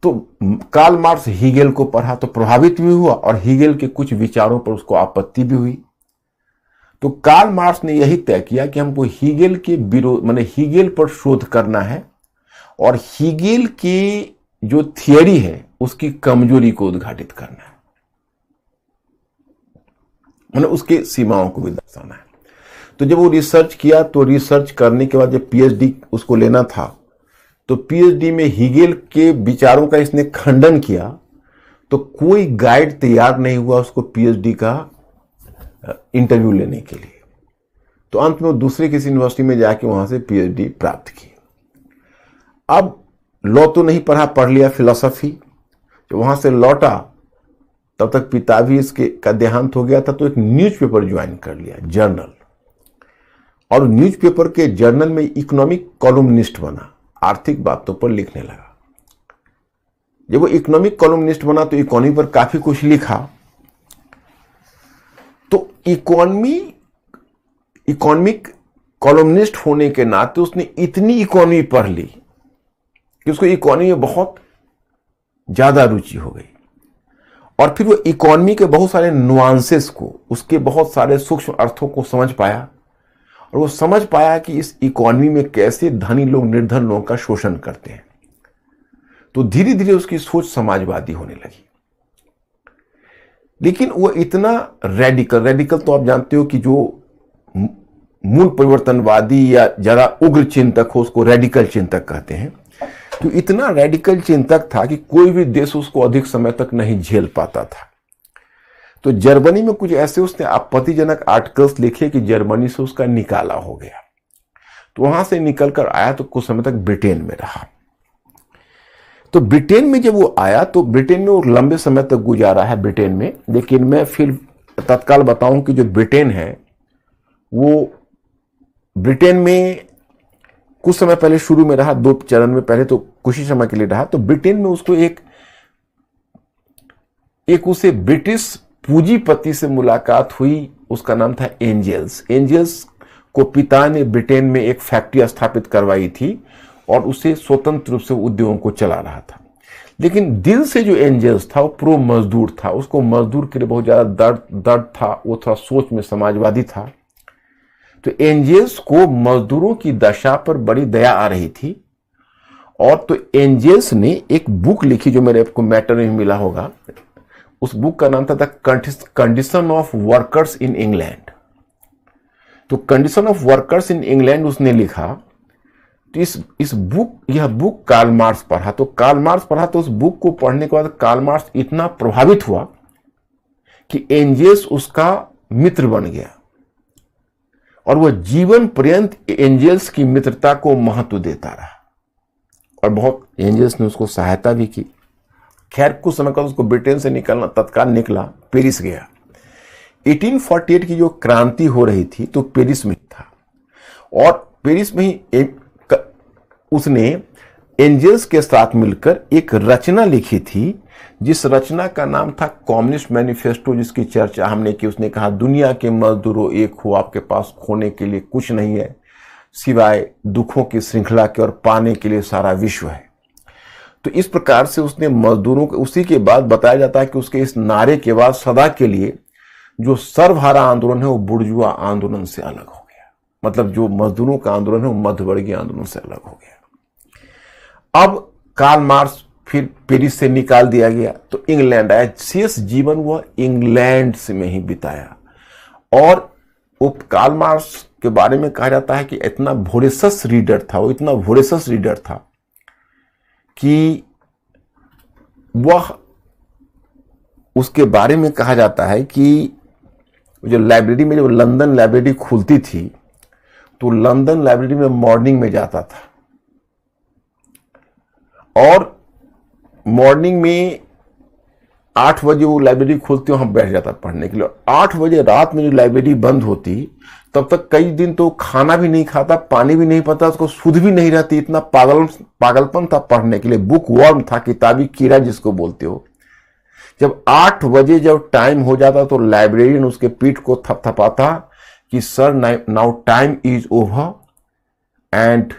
तो कार्ल मार्क्स हीगेल को पढ़ा तो प्रभावित भी हुआ और हीगेल के कुछ विचारों पर उसको आपत्ति भी हुई। तो कार्ल मार्क्स ने यही तय किया कि हमको हीगेल के विरोध माने हीगेल पर शोध करना है और हीगेल की जो थियरी है उसकी कमजोरी को उद्घाटित करना है, माने उसके सीमाओं को भी दर्शाना है। तो जब वो रिसर्च किया तो रिसर्च करने के बाद जब पीएचडी उसको लेना था तो पीएचडी में हीगेल के विचारों का इसने खंडन किया, तो कोई गाइड तैयार नहीं हुआ उसको पीएचडी का इंटरव्यू लेने के लिए। तो अंत में वो दूसरे किसी यूनिवर्सिटी में जाके वहां से पीएचडी प्राप्त की। अब लॉ तो नहीं पढ़ा, पढ़ लिया फिलॉसफी। जब वहां से लौटा तब तक पिता भी इसके का देहांत हो गया था, तो एक न्यूज़पेपर ज्वाइन कर लिया, जर्नल। और न्यूज़पेपर के जर्नल में इकोनॉमिक कॉलमनिस्ट बना, आर्थिक बातों पर लिखने लगा। जब वो इकोनॉमिक कॉलमनिस्ट बना तो इकोनॉमी पर काफी कुछ लिखा। तो इकोनॉमिक कॉलमनिस्ट होने के नाते उसने इतनी इकोनॉमी पढ़ ली कि उसको इकोनॉमी में बहुत ज्यादा रुचि हो गई। और फिर वो इकोनॉमी के बहुत सारे नुआंसेस को, उसके बहुत सारे सूक्ष्म अर्थों को समझ पाया और वो समझ पाया कि इस इकोनॉमी में कैसे धनी लोग निर्धन लोगों का शोषण करते हैं। तो धीरे धीरे उसकी सोच समाजवादी होने लगी। लेकिन वो इतना रेडिकल तो आप जानते हो कि जो मूल परिवर्तनवादी या ज्यादा उग्र चिंतक हो उसको रेडिकल चिंतक कहते हैं। तो इतना रेडिकल चिंतक था कि कोई भी देश उसको अधिक समय तक नहीं झेल पाता था। तो जर्मनी में कुछ ऐसे उसने आपत्तिजनक आर्टिकल्स लिखे कि जर्मनी से उसका निकाला हो गया। तो वहां से निकलकर आया तो कुछ समय तक ब्रिटेन में रहा। तो ब्रिटेन में जब वो आया तो ब्रिटेन में वो लंबे समय तक गुजारा है ब्रिटेन में। लेकिन मैं फिर तत्काल बताऊं कि जो ब्रिटेन है वो ब्रिटेन में कुछ समय पहले शुरू में रहा, 2 चरण में, पहले तो कुछ ही समय के लिए रहा। तो ब्रिटेन में उसको एक उसे ब्रिटिश पूंजीपति से मुलाकात हुई, उसका नाम था एंजल्स। एंजल्स को पिता ने ब्रिटेन में एक फैक्ट्री स्थापित करवाई थी और उसे स्वतंत्र रूप से उद्योगों को चला रहा था। लेकिन दिल से जो एंजल्स था वो प्रो मजदूर था, उसको मजदूर के लिए बहुत ज्यादा दर्द था, वो थोड़ा सोच में समाजवादी था। तो एंजल्स को मजदूरों की दशा पर बड़ी दया आ रही थी और तो एंजल्स ने एक बुक लिखी जो मेरे आपको मैटर में मिला होगा। उस बुक का नाम था the condition of workers in England. तो condition of workers in England उसने लिखा। तो यह बुक कार्ल मार्क्स पढ़ा। तो कार्ल मार्क्स पढ़ा तो उस बुक को पढ़ने के बाद कार्ल मार्क्स इतना प्रभावित हुआ कि एंजल्स उसका मित्र बन गया और वह जीवन पर्यंत एंजल्स की मित्रता को महत्व देता रहा और बहुत एंजल्स ने उसको सहायता भी की। खैर कुछ समय बाद उसको ब्रिटेन से निकलना तत्काल निकला, पेरिस गया। 1848 की जो क्रांति हो रही थी तो पेरिस में था और पेरिस में ही उसने एंजल्स के साथ मिलकर एक रचना लिखी थी जिस रचना का नाम था कम्युनिस्ट मैनिफेस्टो, जिसकी चर्चा हमने की। उसने कहा दुनिया के मजदूरों एक हो, आपके पास खोने के लिए कुछ नहीं है सिवाय दुखों की श्रृंखला के और पाने के लिए सारा विश्व है। तो इस प्रकार से उसने मजदूरों को, उसी के बाद बताया जाता है कि उसके इस नारे के बाद सदा के लिए जो सर्वहारा आंदोलन है वो बुर्जुआ आंदोलन से अलग हो गया। मतलब जो मजदूरों का आंदोलन है वो मध्यवर्गीय आंदोलन से अलग हो गया। अब कार्ल मार्क्स फिर पेरिस से निकाल दिया गया तो इंग्लैंड आया। शेष जीवन वह इंग्लैंड से में ही बिताया और वो कार्ल मार्क्स के बारे में कहा जाता है कि इतना वोरेसस रीडर था, वो इतना वोरेसस रीडर था कि वह, उसके बारे में कहा जाता है कि जो लाइब्रेरी में, जो लंदन लाइब्रेरी खुलती थी तो लंदन लाइब्रेरी में मॉर्निंग में जाता था और मॉर्निंग में 8 बजे वो लाइब्रेरी खोलती, वहां बैठ जाता पढ़ने के लिए। 8 बजे रात में जो लाइब्रेरी बंद होती, तब तक कई दिन तो खाना भी नहीं खाता, पानी भी नहीं पता, उसको सुध भी नहीं रहती, इतना पागलपन था पढ़ने के लिए। बुक वर्म था, किताबी कीड़ा जिसको बोलते हो। जब 8 बजे जब टाइम हो जाता तो लाइब्रेरियन उसके पीठ को थपथपाता कि sir now time is over and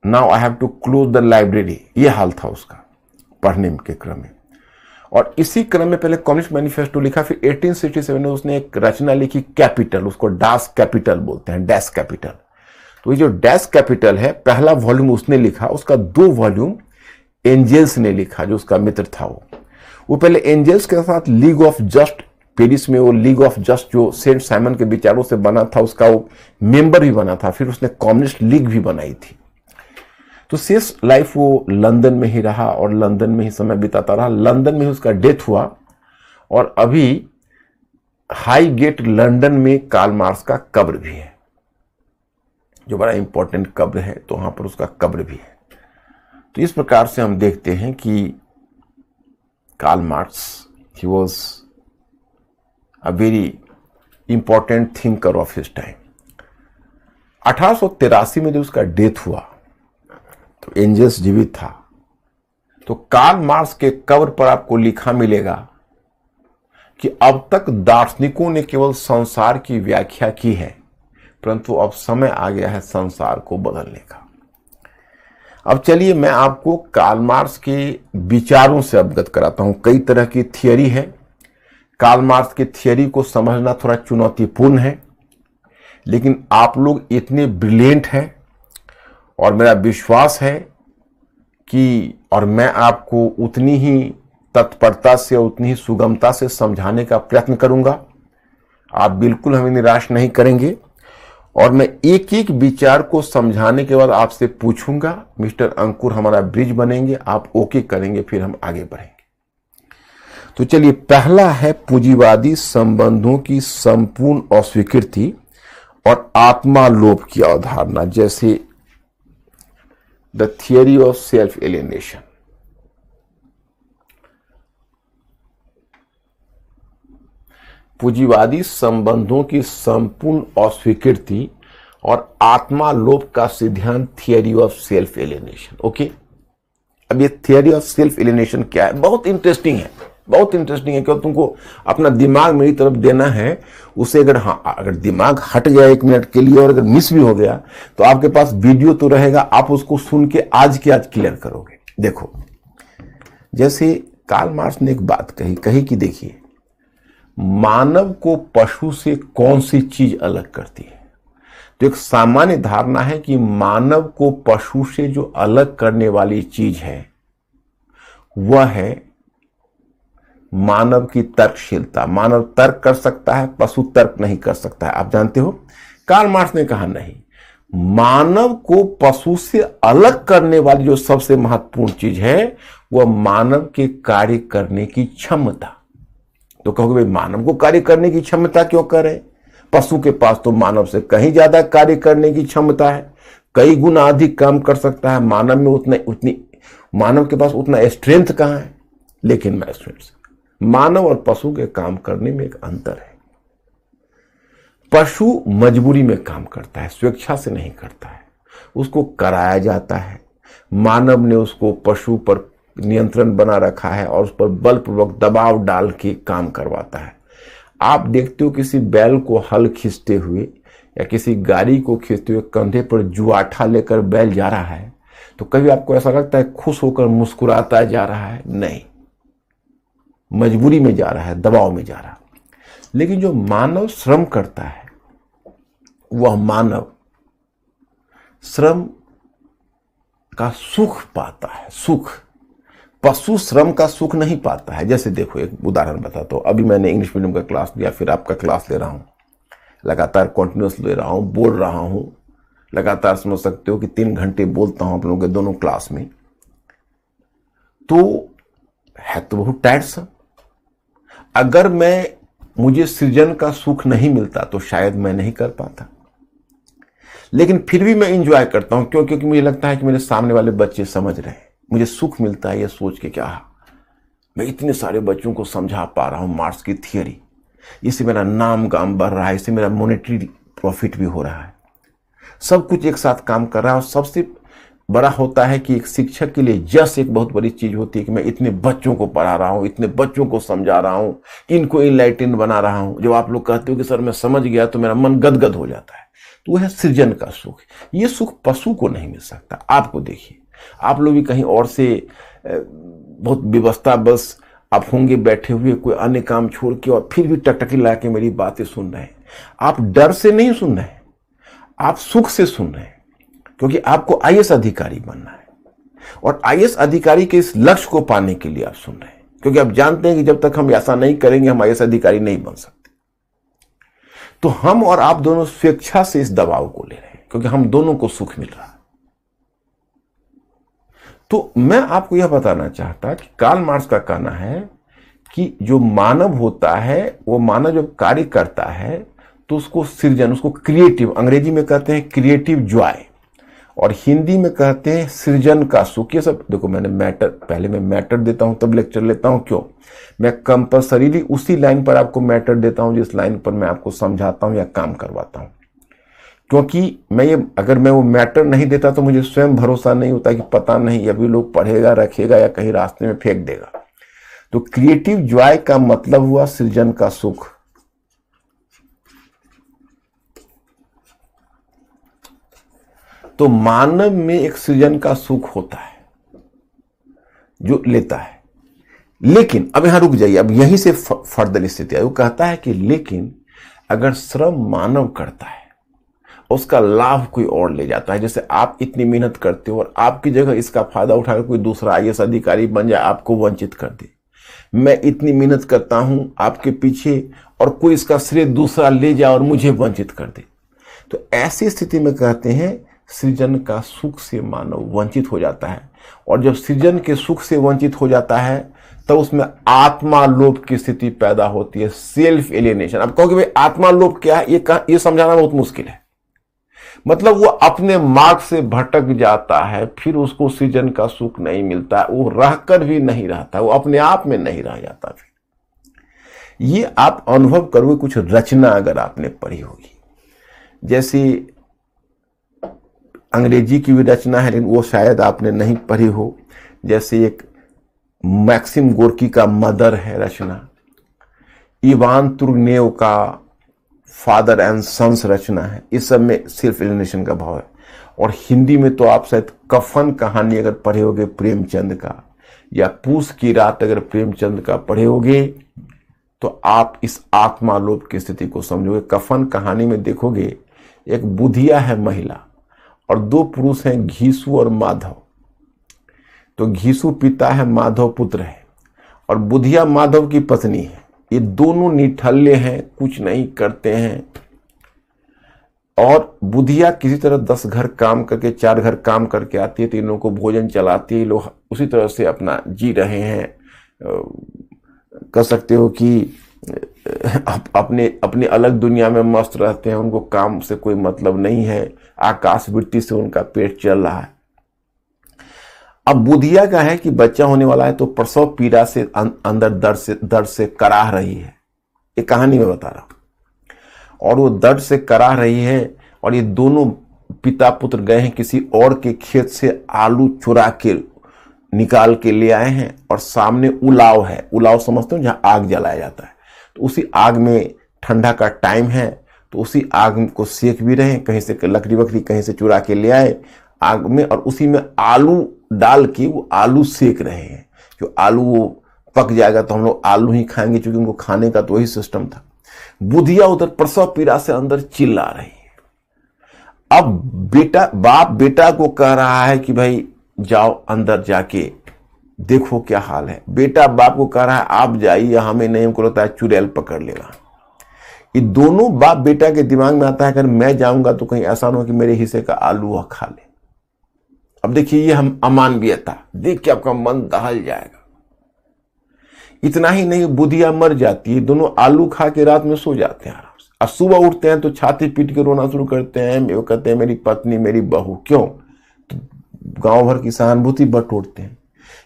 now I have to close the library. ये हाल था उसका पढ़ने के क्रम में। और इसी क्रम में पहले कम्युनिस्ट मैनिफेस्टो लिखा, फिर 1867 में उसने एक रचना लिखी कैपिटल, उसको डास कैपिटल बोलते हैं, डैश कैपिटल। तो ये जो डैश कैपिटल है, पहला वॉल्यूम उसने लिखा, उसका 2 वॉल्यूम एंजल्स ने लिखा, जो उसका मित्र था। वो पहले एंजल्स के साथ लीग ऑफ जस्ट, पेरिस में वो लीग ऑफ जस्ट जो सेंट साइमन के विचारों से बना था, उसका वो मेंबर भी बना था। फिर उसने कम्युनिस्ट लीग भी बनाई थी। तो शेष लाइफ वो लंदन में ही रहा और लंदन में ही समय बिताता रहा। लंदन में ही उसका डेथ हुआ और अभी हाई गेट लंदन में कार्ल मार्क्स का कब्र भी है, जो बड़ा इंपॉर्टेंट कब्र है। तो वहां पर उसका कब्र भी है। तो इस प्रकार से हम देखते हैं कि Karl Marx he was a very important thinker of his time. 1883 में जब उसका डेथ हुआ तो एंजल्स जीवित था। तो कार्ल मार्क्स के कब्र पर आपको लिखा मिलेगा कि अब तक दार्शनिकों ने केवल संसार की व्याख्या की है, परंतु अब समय आ गया है संसार को बदलने का। अब चलिए मैं आपको कार्ल मार्क्स के विचारों से अवगत कराता हूं। कई तरह की थियरी है। कार्ल मार्क्स की थियरी को समझना थोड़ा चुनौतीपूर्ण है, लेकिन आप लोग इतने ब्रिलियंट हैं और मेरा विश्वास है कि, और मैं आपको उतनी ही तत्परता से, उतनी ही सुगमता से समझाने का प्रयत्न करूंगा। आप बिल्कुल हमें निराश नहीं करेंगे। और मैं एक एक विचार को समझाने के बाद आपसे पूछूंगा, मिस्टर अंकुर हमारा ब्रिज बनेंगे, आप ओके करेंगे, फिर हम आगे बढ़ेंगे। तो चलिए, पहला है पूंजीवादी संबंधों की संपूर्ण अस्वीकृति और आत्मालोभ की अवधारणा, जैसे the theory of self alienation. पूंजीवादी संबंधों की संपूर्ण अस्वीकृति और आत्मालोभ का सिद्धांत, theory of self alienation. Okay, अब ये थियरी ऑफ सेल्फ एलिनेशन क्या है? बहुत इंटरेस्टिंग है, बहुत इंटरेस्टिंग है। क्यों? तुमको अपना दिमाग मेरी तरफ देना है। उसे अगर दिमाग हट जाए 1 मिनट के लिए और अगर मिस भी हो गया तो आपके पास वीडियो तो रहेगा, आप उसको सुन के आज के आज क्लियर करोगे। देखो, जैसे कार्ल मार्क्स ने एक बात कही कि देखिए, मानव को पशु से कौन सी चीज अलग करती है? तो एक सामान्य धारणा है कि मानव को पशु से जो अलग करने वाली चीज है वह है मानव की तर्कशीलता। मानव तर्क कर सकता है, पशु तर्क नहीं कर सकता है। आप जानते हो, कार्ल मार्क्स ने कहा नहीं, मानव को पशु से अलग करने वाली जो सबसे महत्वपूर्ण चीज है वह मानव के कार्य करने की क्षमता। तो कहोगे, भाई मानव को कार्य करने की क्षमता क्यों करे? पशु के पास तो मानव से कहीं ज्यादा कार्य करने की क्षमता है, कई गुना अधिक काम कर सकता है। मानव में मानव के पास उतना स्ट्रेंथ कहां है? लेकिन मैं स्ट्रेंथ, मानव और पशु के काम करने में एक अंतर है। पशु मजबूरी में काम करता है, स्वेच्छा से नहीं करता है, उसको कराया जाता है। मानव ने उसको पशु पर नियंत्रण बना रखा है और उस पर बलपूर्वक दबाव डाल के काम करवाता है। आप देखते हो किसी बैल को हल खींचते हुए या किसी गाड़ी को खींचते हुए कंधे पर जुआठा लेकर बैल जा रहा है, तो कभी आपको ऐसा लगता है खुश होकर मुस्कुराता जा रहा है? नहीं, मजबूरी में जा रहा है, दबाव में जा रहा है। लेकिन जो मानव श्रम करता है वह मानव श्रम का सुख पाता है। सुख, पशु श्रम का सुख नहीं पाता है। जैसे देखो, एक उदाहरण बताता हूं। अभी मैंने इंग्लिश मीडियम का क्लास लिया, फिर आपका क्लास ले रहा हूं, लगातार कंटिन्यूस ले रहा हूं, बोल रहा हूं लगातार। समझ सकते हो कि 3 घंटे बोलता हूं आप लोगों के दोनों क्लास में। तो है तो बहुत टायर्सम। अगर मुझे सृजन का सुख नहीं मिलता तो शायद मैं नहीं कर पाता, लेकिन फिर भी मैं इंजॉय करता हूं। क्यों? क्योंकि मुझे लगता है कि मेरे सामने वाले बच्चे समझ रहे हैं। मुझे सुख मिलता है ये सोच के, क्या मैं इतने सारे बच्चों को समझा पा रहा हूँ मार्क्स की थियरी, इससे मेरा नाम गाम बढ़ रहा है, इससे मेरा मॉनेटरी प्रॉफिट भी हो रहा है, सब कुछ एक साथ काम कर रहा है। और सबसे बड़ा होता है कि एक शिक्षक के लिए जस्ट एक बहुत बड़ी चीज होती है कि मैं इतने बच्चों को पढ़ा रहा हूँ, इतने बच्चों को समझा रहा हूँ, इनको इनलाइटेंड बना रहा हूँ। जब आप लोग कहते हो कि सर मैं समझ गया, तो मेरा मन गदगद हो जाता है। तो वह है सृजन का सुख। ये सुख पशु को नहीं मिल सकता। आपको देखिए, आप लोग भी कहीं और से बहुत व्यवस्था बस आप होंगे बैठे हुए, कोई अन्य काम छोड़ के, और फिर भी टकटकी ला के मेरी बातें सुन रहे हैं। आप डर से नहीं सुन रहे हैं, आप सुख से सुन रहे हैं, क्योंकि आपको आईएएस अधिकारी बनना है। और आईएएस अधिकारी के इस लक्ष्य को पाने के लिए आप सुन रहे हैं, क्योंकि आप जानते हैं कि जब तक हम ऐसा नहीं करेंगे हम आईएएस अधिकारी नहीं बन सकते। तो हम और आप दोनों स्वेच्छा से इस दबाव को ले रहे हैं, क्योंकि हम दोनों को सुख मिल रहा है। तो मैं आपको यह बताना चाहता कि कार्ल मार्क्स का कहना है कि जो मानव होता है, वो मानव जब कार्य करता है तो उसको सृजन, उसको क्रिएटिव, अंग्रेजी में कहते हैं क्रिएटिव जॉय, और हिंदी में कहते हैं सृजन का सुख। ये सब देखो, मैंने मैटर, पहले मैं मैटर देता हूं तब लेक्चर लेता हूं। क्यों? मैं कंपल्सरीली उसी लाइन पर आपको मैटर देता हूं जिस लाइन पर मैं आपको समझाता हूं या काम करवाता हूं। क्योंकि अगर मैं वो मैटर नहीं देता तो मुझे स्वयं भरोसा नहीं होता कि पता नहीं अभी लोग पढ़ेगा, रखेगा या कहीं रास्ते में फेंक देगा। तो क्रिएटिव जॉय का मतलब हुआ सृजन का सुख। तो मानव में एक सृजन का सुख होता है जो लेता है। लेकिन अब यहां रुक जाइए, अब यहीं से फर्दर स्थिति है। वो कहता है कि लेकिन अगर श्रम मानव करता है, उसका लाभ कोई और ले जाता है, जैसे आप इतनी मेहनत करते हो और आपकी जगह इसका फायदा उठाकर कोई दूसरा आईएएस अधिकारी बन जाए, आपको वंचित कर दे। मैं इतनी मेहनत करता हूं आपके पीछे और कोई इसका श्रेय दूसरा ले जाए और मुझे वंचित कर दे। तो ऐसी स्थिति में कहते हैं सृजन का सुख से मानव वंचित हो जाता है। और जब सृजन के सुख से वंचित हो जाता है तब उसमें आत्मा लोभ की स्थिति पैदा होती है, सेल्फ एलियनेशन। अब कहोगे भाई आत्मा लोभ क्या है, ये समझाना बहुत मुश्किल है। मतलब वो अपने मार्ग से भटक जाता है, फिर उसको सृजन का सुख नहीं मिलता, वो रहकर भी नहीं रहता, वो अपने आप में नहीं रह जाता। फिर ये आप अनुभव करोगे कुछ रचना अगर आपने पढ़ी होगी, जैसे अंग्रेजी की भी रचना है, लेकिन वो शायद आपने नहीं पढ़ी हो। जैसे एक मैक्सिम गोर्की का मदर है रचना, इवान तुर्गनेव का फादर एंड सन्स रचना है। इस सब में सेल्फ एलियनेशन का भाव है। और हिंदी में तो आप शायद कफन कहानी अगर पढ़े होगे प्रेमचंद का, या पूस की रात अगर प्रेमचंद का पढ़े होगे, तो आप इस आत्मा लोभ की स्थिति को समझोगे। कफन कहानी में देखोगे एक बुधिया है महिला और दो पुरुष हैं, घीसू और माधव। तो घीसू पिता है, माधव पुत्र है, और बुधिया माधव की पत्नी है। ये दोनों निठल्ले हैं, कुछ नहीं करते हैं। और बुधिया किसी तरह 10 घर काम करके, 4 घर काम करके आती है, 3 लोगों को भोजन चलाती है। लोग उसी तरह से अपना जी रहे हैं। कह सकते हो कि अपने अलग दुनिया में मस्त रहते हैं, उनको काम से कोई मतलब नहीं है, आकाशवृत्ति से उनका पेट चल रहा है। अब बुधिया का है कि बच्चा होने वाला है, तो प्रसव पीड़ा से अंदर दर्द से कराह रही है। ये कहानी में बता रहा हूं। और वो दर्द से कराह रही है, और ये दोनों पिता पुत्र गए हैं किसी और के खेत से आलू चुरा के निकाल के ले आए हैं, और सामने उलाव है। उलाव समझते हो, जहां आग जलाया जाता है। तो उसी आग में ठंडा का टाइम है, तो उसी आग को सेक भी रहे हैं, कहीं से लकड़ी वकड़ी कहीं से चुरा के ले आए आग में, और उसी में आलू डाल के वो आलू सेक रहे हैं। जो आलू वो पक जाएगा तो हम लोग आलू ही खाएंगे, क्योंकि उनको खाने का तो वही सिस्टम था। बुधिया उधर प्रसव पीड़ा से अंदर चिल्ला रही है। अब बाप बेटा को कह रहा है कि भाई जाओ अंदर जाके देखो क्या हाल है। बेटा बाप को कह रहा है आप जाइए, हमें नहीं, हमको लगता है चुड़ैल पकड़ लेगा। ये दोनों बाप बेटा के दिमाग में आता है अगर मैं जाऊंगा तो कहीं ऐसा ना हो कि मेरे हिस्से का आलू वह खा ले। अब देखिए ये हम अमानवीयता देख के आपका मन दहल जाएगा। इतना ही नहीं, बुधिया मर जाती है, दोनों आलू खा के रात में सो जाते हैं आराम से। अब सुबह उठते हैं तो छाती पीट के रोना शुरू करते हैं। वो कहते हैं मेरी पत्नी, मेरी बहू। क्यों? तो गांव भर की सहानुभूति बटोरते हैं।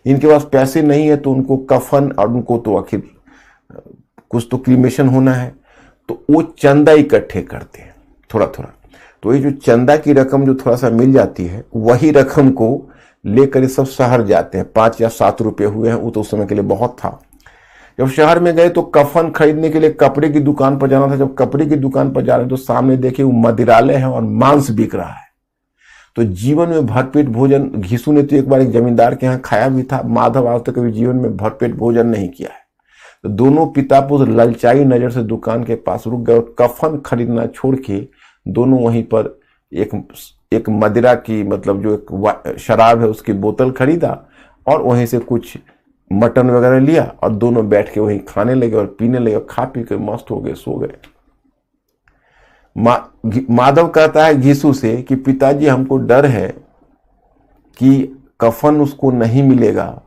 इनके पास पैसे नहीं है तो उनको कफन, और उनको तो आखिर कुछ तो क्रीमेशन होना है, तो वो चंदा इकट्ठे करते हैं थोड़ा थोड़ा। तो ये जो चंदा की रकम जो थोड़ा सा मिल जाती है, वही रकम को लेकर ये सब शहर जाते हैं। 5 या 7 रुपए हुए हैं, वो तो उस समय के लिए बहुत था। जब शहर में गए तो कफन खरीदने के लिए कपड़े की दुकान पर जाना था। जब कपड़े की दुकान पर जा रहे तो सामने देखे वो मदिरालय है और मांस बिक रहा है। तो जीवन में भरपेट भोजन, घीसू ने तो एक बार एक जमींदार के यहाँ खाया भी था, माधव आज तक कभी जीवन में भरपेट भोजन नहीं किया है। तो दोनों पिता पुत्र ललचाई नजर से दुकान के पास रुक गए और कफन खरीदना छोड़ के दोनों वहीं पर एक मदिरा की, मतलब जो एक शराब है उसकी बोतल खरीदा और वहीं से कुछ मटन वगैरह लिया और दोनों बैठ के वहीं खाने लगे और पीने लगे और खा पी के मस्त हो गए, सो गए। माधव कहता है घीसू से कि पिताजी हमको डर है कि कफन उसको नहीं मिलेगा,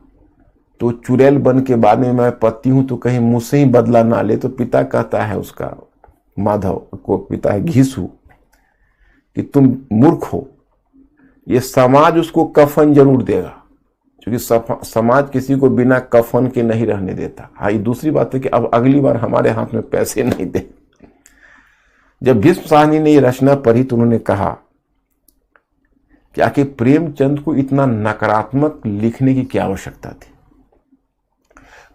तो चुड़ैल बन के बाद में मैं पति हूं तो कहीं मुझसे ही बदला ना ले। तो पिता कहता है उसका, माधव को पिता है घीसू, कि तुम मूर्ख हो, ये समाज उसको कफन जरूर देगा, क्योंकि समाज किसी को बिना कफन के नहीं रहने देता। हाँ, ये दूसरी बात है कि अब अगली बार हमारे हाथ में पैसे नहीं दे। जब भीष्म साहनी ने ये रचना पढ़ी तो उन्होंने कहा कि आखिर प्रेमचंद को इतना नकारात्मक लिखने की क्या आवश्यकता थी।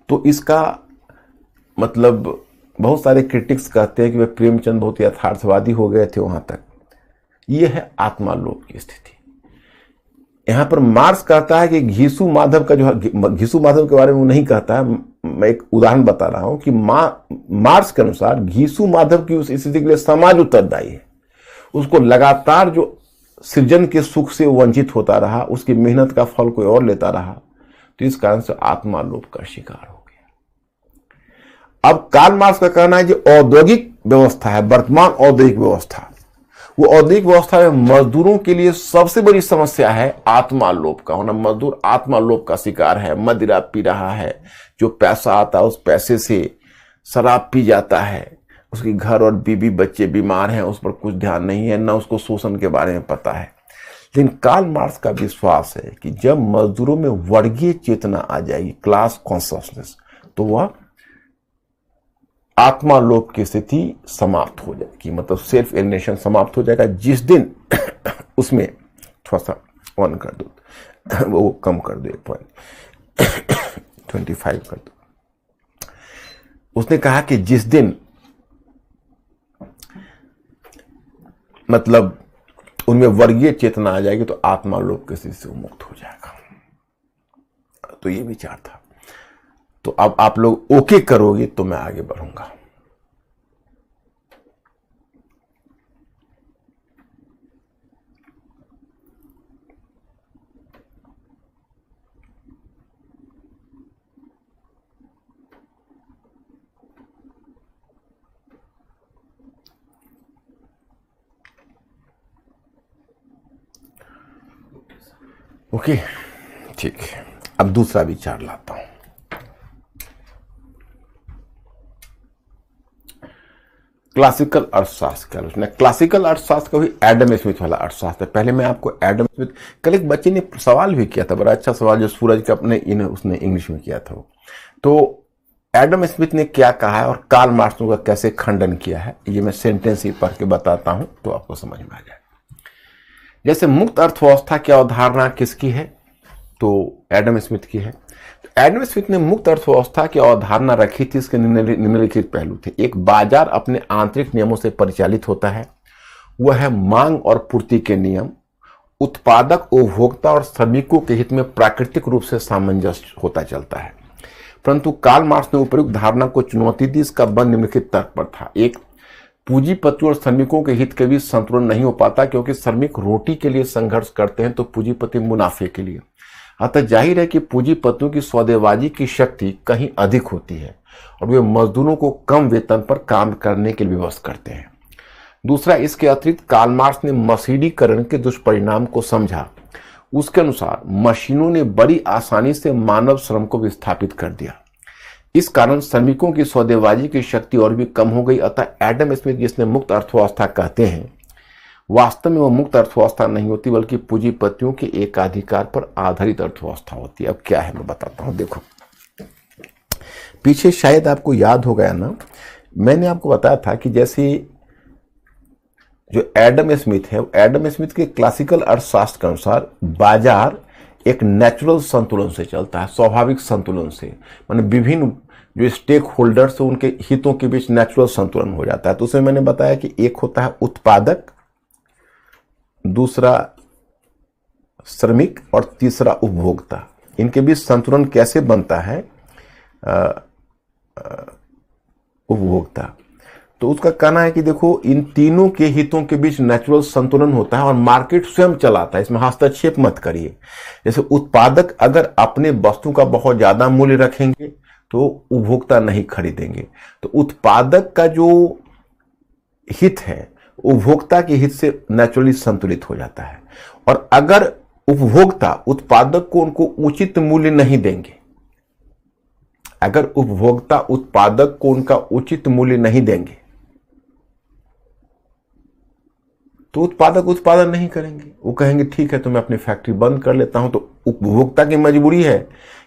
तो इसका मतलब बहुत सारे क्रिटिक्स कहते हैं कि वे प्रेमचंद बहुत यथार्थवादी हो गए थे वहां तक। यह है आत्मालोप की स्थिति। यहां पर मार्क्स कहता है कि घीसू माधव का जो, घीसू माधव के बारे में वो नहीं कहता है, मैं एक उदाहरण बता रहा हूं कि मार्क्स के अनुसार घीसू माधव की उस स्थिति के लिए समाज उत्तरदायी है। उसको लगातार जो सृजन के सुख से वंचित होता रहा, उसकी मेहनत का फल कोई और लेता रहा, तो इस कारण से आत्मालोप का शिकार हो गया। अब कार्ल मार्क्स का कहना है जो औद्योगिक व्यवस्था है, वर्तमान औद्योगिक व्यवस्था, वो औद्योगिक व्यवस्था में मजदूरों के लिए सबसे बड़ी समस्या है आत्मालोप का होना। मजदूर आत्मालोप का शिकार है, मदिरा पी रहा है, जो पैसा आता है उस पैसे से शराब पी जाता है, उसके घर और बीवी बच्चे बीमार हैं, उस पर कुछ ध्यान नहीं है, न उसको शोषण के बारे में पता है। लेकिन कार्ल मार्क्स का विश्वास है कि जब मजदूरों में वर्गीय चेतना आ जाएगी, क्लास कॉन्शियसनेस, तो वह आत्मालोप की स्थिति समाप्त हो जाएगी, मतलब सेल्फ एलिनेशन समाप्त हो जाएगा। जिस दिन उसमें थोड़ा सा ऑन कर दो, वो कम कर दो, 1.25 कर दो। उसने कहा कि जिस दिन मतलब उनमें वर्गीय चेतना आ जाएगी तो आत्मालोप की स्थिति से मुक्त हो जाएगा। तो ये विचार था। तो अब आप लोग ओके करोगे तो मैं आगे बढ़ूंगा। ओके, ठीक है। अब दूसरा विचार लाता हूं। क्लासिकल अर्थशास्त्र का आलोचना। क्लासिकल अर्थशास्त्र का भी एडम स्मिथ वाला अर्थशास्त्र है। पहले मैं आपको एडम स्मिथ, कल एक बच्चे ने सवाल भी किया था, बड़ा अच्छा सवाल, जो सूरज का अपने उसने इंग्लिश में किया था। तो एडम स्मिथ ने क्या कहा है और कार्ल मार्क्स ने उसका कैसे खंडन किया है, ये मैं सेंटेंस ही पढ़ के बताता हूं तो आपको समझ में आ जाए। जैसे मुक्त अर्थव्यवस्था की अवधारणा किसकी है, तो एडम स्मिथ की है। तो एडम स्मिथ ने मुक्त अर्थव्यवस्था की अवधारणा रखी थी। इसके निम्नलिखित पहलू थे। एक, बाजार अपने आंतरिक नियमों से परिचालित होता है, वह है मांग और पूर्ति के नियम। उत्पादक, उपभोक्ता और श्रमिकों के हित में प्राकृतिक रूप से सामंजस्य होता चलता है। परंतु कार्ल मार्क्स ने उपयुक्त धारणा को चुनौती दी। इसका बंद निम्नलिखित तर्क पर था। एक, पूंजीपतियों और श्रमिकों के हित के बीच संतुलन नहीं हो पाता, क्योंकि श्रमिक रोटी के लिए संघर्ष करते हैं तो पूंजीपति मुनाफे के लिए। अतः जाहिर है कि पूंजीपतियों की सौदेबाजी की शक्ति कहीं अधिक होती है और वे मजदूरों को कम वेतन पर काम करने के लिए विवश करते हैं। दूसरा, इसके अतिरिक्त कार्ल मार्क्स ने मशीनीकरण के दुष्परिणाम को समझा। उसके अनुसार मशीनों ने बड़ी आसानी से मानव श्रम को विस्थापित कर दिया। इस कारण श्रमिकों की सौदेबाजी की शक्ति और भी कम हो गई। अतः एडम स्मिथ, जिसने मुक्त अर्थव्यवस्था कहते हैं, वास्तव में वो मुक्त अर्थव्यवस्था नहीं होती, बल्कि पूंजीपतियों के एकाधिकार पर आधारित अर्थव्यवस्था होती है। अब क्या है मैं बताता हूं। देखो, पीछे शायद आपको याद हो गया ना, मैंने आपको बताया था कि जैसे जो एडम स्मिथ है, एडम स्मिथ के क्लासिकल अर्थशास्त्र के अनुसार बाजार एक नेचुरल संतुलन से चलता है, स्वाभाविक संतुलन से, माने विभिन्न जो स्टेक होल्डर्स है उनके हितों के बीच नेचुरल संतुलन हो जाता है। तो उसमें मैंने बताया कि एक होता है उत्पादक, दूसरा श्रमिक और तीसरा उपभोक्ता। इनके बीच संतुलन कैसे बनता है? उपभोक्ता। तो उसका कहना है कि देखो, इन तीनों के हितों के बीच नेचुरल संतुलन होता है और मार्केट स्वयं चलाता है, इसमें हस्तक्षेप मत करिए। जैसे उत्पादक अगर अपने वस्तु का बहुत ज्यादा मूल्य रखेंगे तो उपभोक्ता नहीं खरीदेंगे। तो उत्पादक का जो हित है उपभोक्ता के हित से नेचुरली संतुलित हो जाता है। और अगर उपभोक्ता उत्पादक को उनको उचित मूल्य नहीं देंगे, अगर उपभोक्ता उत्पादक को उनका उचित मूल्य नहीं देंगे तो उत्पादक उत्पादन नहीं करेंगे। वो कहेंगे ठीक है तो मैं अपनी फैक्ट्री बंद कर लेता हूं। तो उपभोक्ता की मजबूरी है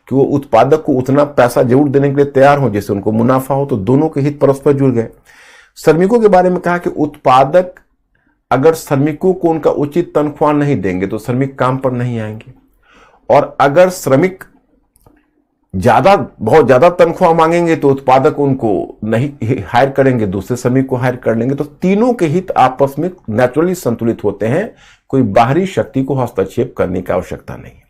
कि वो उत्पादक को उतना पैसा जरूर देने के लिए तैयार हो जिससे उनको मुनाफा हो। तो दोनों के हित परस्पर जुड़ गए। श्रमिकों के बारे में कहा कि उत्पादक अगर श्रमिकों को उनका उचित तनख्वाह नहीं देंगे तो श्रमिक काम पर नहीं आएंगे, और अगर श्रमिक बहुत ज्यादा तनख्वाह मांगेंगे तो उत्पादक उनको नहीं हायर करेंगे, दूसरे श्रमिक को हायर कर लेंगे। तो तीनों के हित आपस में नेचुरली संतुलित होते हैं, कोई बाहरी शक्ति को हस्तक्षेप करने की आवश्यकता नहीं है।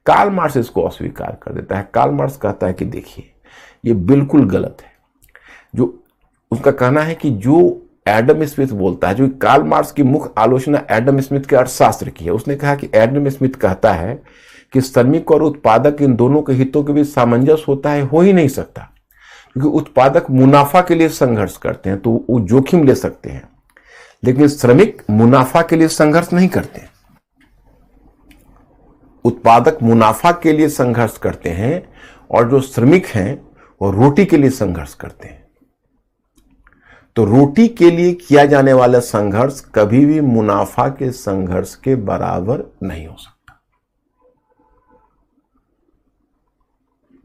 कार्ल मार्क्स इसको अस्वीकार कर देता है। कार्ल मार्क्स कहता है कि देखिए ये बिल्कुल गलत है। जो उसका कहना है कि जो एडम स्मिथ बोलता है, जो कार्ल मार्क्स की मुख्य आलोचना एडम स्मिथ के अर्थशास्त्र की है, उसने कहा कि एडम स्मिथ कहता है कि श्रमिक और उत्पादक इन दोनों के हितों के बीच सामंजस्य होता है, हो ही नहीं सकता, क्योंकि उत्पादक मुनाफा के लिए संघर्ष करते हैं तो वो जोखिम ले सकते हैं, लेकिन श्रमिक मुनाफा के लिए संघर्ष नहीं करते। उत्पादक मुनाफा के लिए संघर्ष करते हैं और जो श्रमिक हैं वो रोटी के लिए संघर्ष करते हैं। तो रोटी के लिए किया जाने वाला संघर्ष कभी भी मुनाफा के संघर्ष के बराबर नहीं हो सकता।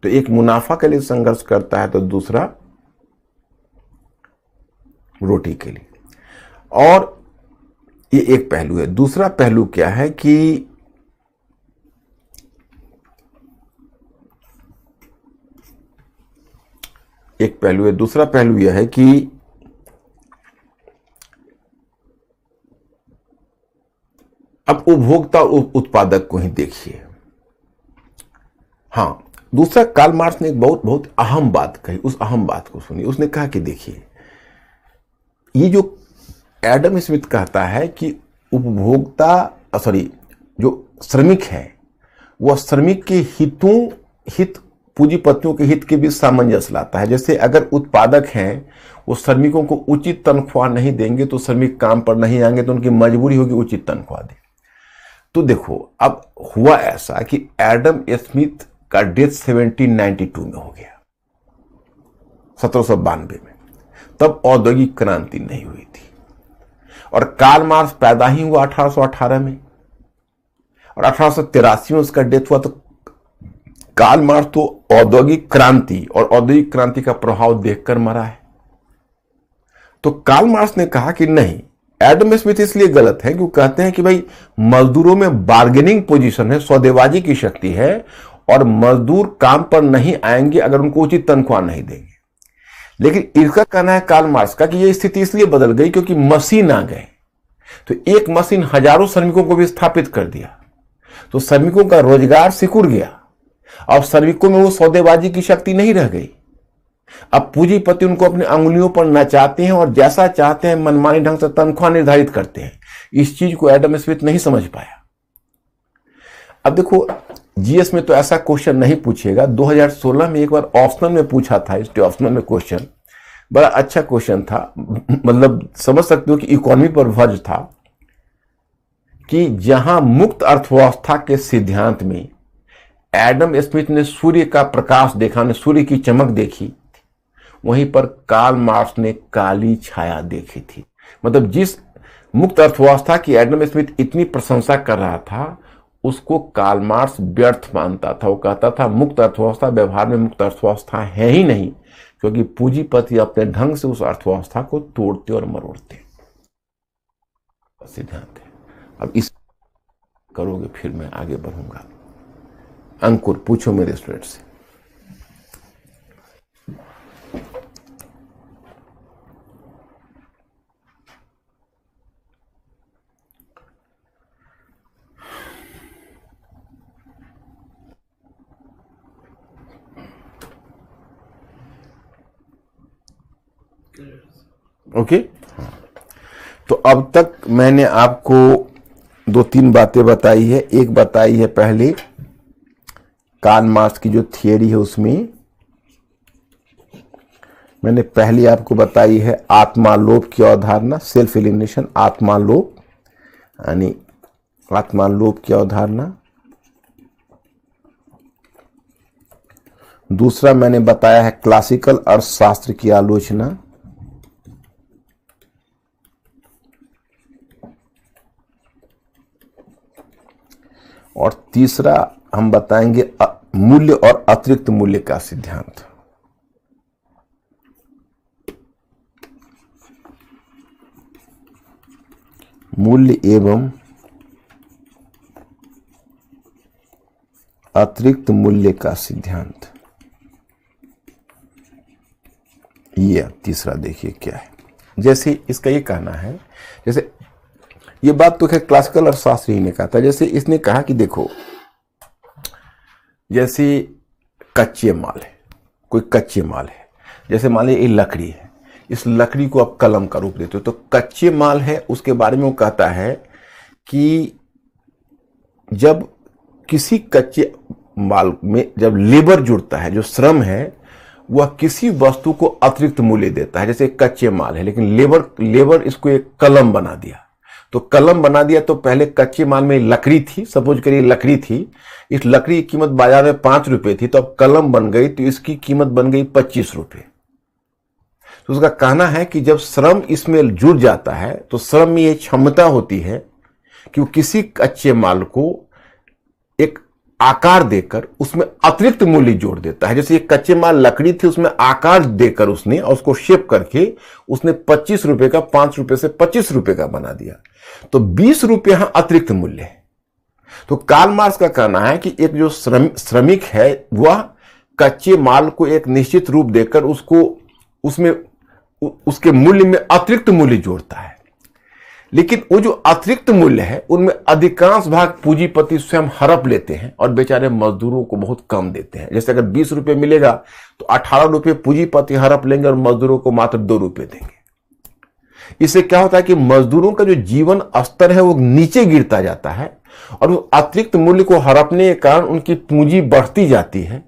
तो एक मुनाफा के लिए संघर्ष करता है तो दूसरा रोटी के लिए। और ये एक पहलू है। दूसरा पहलू क्या है कि दूसरा पहलू यह है कि अब उपभोक्ता उत्पादक को ही देखिए। हां, दूसरा कार्ल मार्क्स ने एक बहुत अहम बात कही, उस अहम बात को सुनिए। उसने कहा कि देखिए ये जो एडम स्मिथ कहता है कि जो श्रमिक है वह श्रमिक के हित पूंजीपतियों के हित के बीच सामंजस्य लाता है। जैसे अगर उत्पादक हैं वो श्रमिकों को उचित तनख्वाह नहीं देंगे तो श्रमिक काम पर नहीं आएंगे, तो उनकी मजबूरी होगी उचित तनख्वाह दें। तो देखो अब हुआ ऐसा कि एडम स्मिथ का डेथ 1792 में हो गया, 1792 में। तब औद्योगिक क्रांति नहीं हुई थी और कार्ल मार्क्स पैदा ही हुआ 1818 में और 1883 में उसका डेथ हुआ। तो कार्ल मार्क्स तो औद्योगिक क्रांति और औद्योगिक क्रांति का प्रभाव देखकर मरा है। तो कार्ल मार्क्स ने कहा कि नहीं, एडम स्मिथ इसलिए गलत है क्योंकि कहते हैं कि भाई मजदूरों में बार्गेनिंग पोजीशन है, सौदेबाजी की शक्ति है और मजदूर काम पर नहीं आएंगे अगर उनको उचित तनख्वाह नहीं देंगे। लेकिन इसका कहना है कार्ल मार्क्स का कि यह स्थिति इसलिए बदल गई क्योंकि मशीन आ गए। तो एक मशीन हजारों श्रमिकों को भी स्थापित कर दिया, तो श्रमिकों का रोजगार सिकुड़ गया। अब श्रमिकों में वो सौदेबाजी की शक्ति नहीं रह गई। अब पूंजीपति उनको अपनी अंगुलियों पर नचाते हैं और जैसा चाहते हैं मनमानी ढंग से तनख्वाह निर्धारित करते हैं। इस चीज को एडम स्मिथ नहीं समझ पाया। अब देखो जीएस में तो ऐसा क्वेश्चन नहीं पूछेगा। 2016 में एक बार ऑप्शनल में पूछा था, हिस्ट्री ऑप्शनल में क्वेश्चन, बड़ा अच्छा क्वेश्चन था। मतलब समझ सकते हो कि इकोनॉमी पर वर्ज था कि जहां मुक्त अर्थव्यवस्था के सिद्धांत में एडम स्मिथ ने सूर्य का प्रकाश देखा, ने सूर्य की चमक देखी, वहीं पर कार्ल मार्क्स ने काली छाया देखी थी। मतलब जिस मुक्त अर्थव्यवस्था की एडम स्मिथ इतनी प्रशंसा कर रहा था, उसको कार्ल मार्क्स व्यर्थ मानता था। वो कहता था मुक्त अर्थव्यवस्था व्यवहार में मुक्त अर्थव्यवस्था है ही नहीं, क्योंकि पूंजीपति अपने ढंग से उस अर्थव्यवस्था को तोड़ते और मरोड़ते। सिद्धांत है। अब इस करोगे फिर मैं आगे बढ़ूंगा। अंकुर, पूछो मेरे स्टूडेंट से। ओके, तो अब तक मैंने आपको 2-3 बातें बताई है। एक बताई है पहले कार्ल मार्क्स की जो थियरी है, उसमें मैंने पहले आपको बताई है आत्मालोभ की अवधारणा, सेल्फ एलिमिनेशन, आत्मालोभ यानी आत्मालोभ की अवधारणा। दूसरा मैंने बताया है क्लासिकल अर्थशास्त्र की आलोचना। और तीसरा हम बताएंगे मूल्य और अतिरिक्त मूल्य का सिद्धांत। मूल्य एवं अतिरिक्त मूल्य का सिद्धांत, ये तीसरा देखिए क्या है। जैसे इसका ये कहना है, जैसे ये बात तो खैर क्लासिकल अर्थशास्त्री ने कहा था। जैसे इसने कहा कि देखो, जैसे कच्चे माल है, कोई कच्चे माल है, जैसे मान लीजिए ये लकड़ी है, इस लकड़ी को आप कलम का रूप देते हो, तो कच्चे माल है, उसके बारे में वो कहता है कि जब किसी कच्चे माल में जब लेबर जुड़ता है, जो श्रम है, वह किसी वस्तु को अतिरिक्त मूल्य देता है। जैसे कच्चे माल है, लेकिन लेबर इसको एक कलम बना दिया, तो कलम बना दिया, तो पहले कच्चे माल में लकड़ी थी, सपोज करिए लकड़ी थी, इस लकड़ी की कीमत बाजार में 5 रुपए थी, तो अब कलम बन गई, तो इसकी कीमत बन गई 25 रुपए। तो उसका कहना है कि जब श्रम इसमें जुड़ जाता है, तो श्रम में यह क्षमता होती है कि वो किसी कच्चे माल को एक आकार देकर उसमें अतिरिक्त मूल्य जोड़ देता है। जैसे ये कच्चे माल लकड़ी थी, उसमें आकार देकर उसने और उसको शेप करके उसने 25 रुपए का 5 रुपए से 25 रुपए का बना दिया, तो 20 रुपए यहां अतिरिक्त मूल्य है। तो कार्ल मार्क्स का कहना है कि एक जो श्रमिक है, वह कच्चे माल को एक निश्चित रूप देकर उसको उसमें उसके मूल्य में अतिरिक्त मूल्य जोड़ता है, लेकिन वो जो अतिरिक्त मूल्य है उनमें अधिकांश भाग पूंजीपति स्वयं हड़प लेते हैं और बेचारे मजदूरों को बहुत कम देते हैं। जैसे अगर 20 रुपए मिलेगा तो 18 रुपए पूंजीपति हड़प लेंगे और मजदूरों को मात्र 2 रुपए देंगे। इससे क्या होता है कि मजदूरों का जो जीवन स्तर है वो नीचे गिरता जाता है, और उस अतिरिक्त मूल्य को हड़पने के कारण उनकी पूंजी बढ़ती जाती है,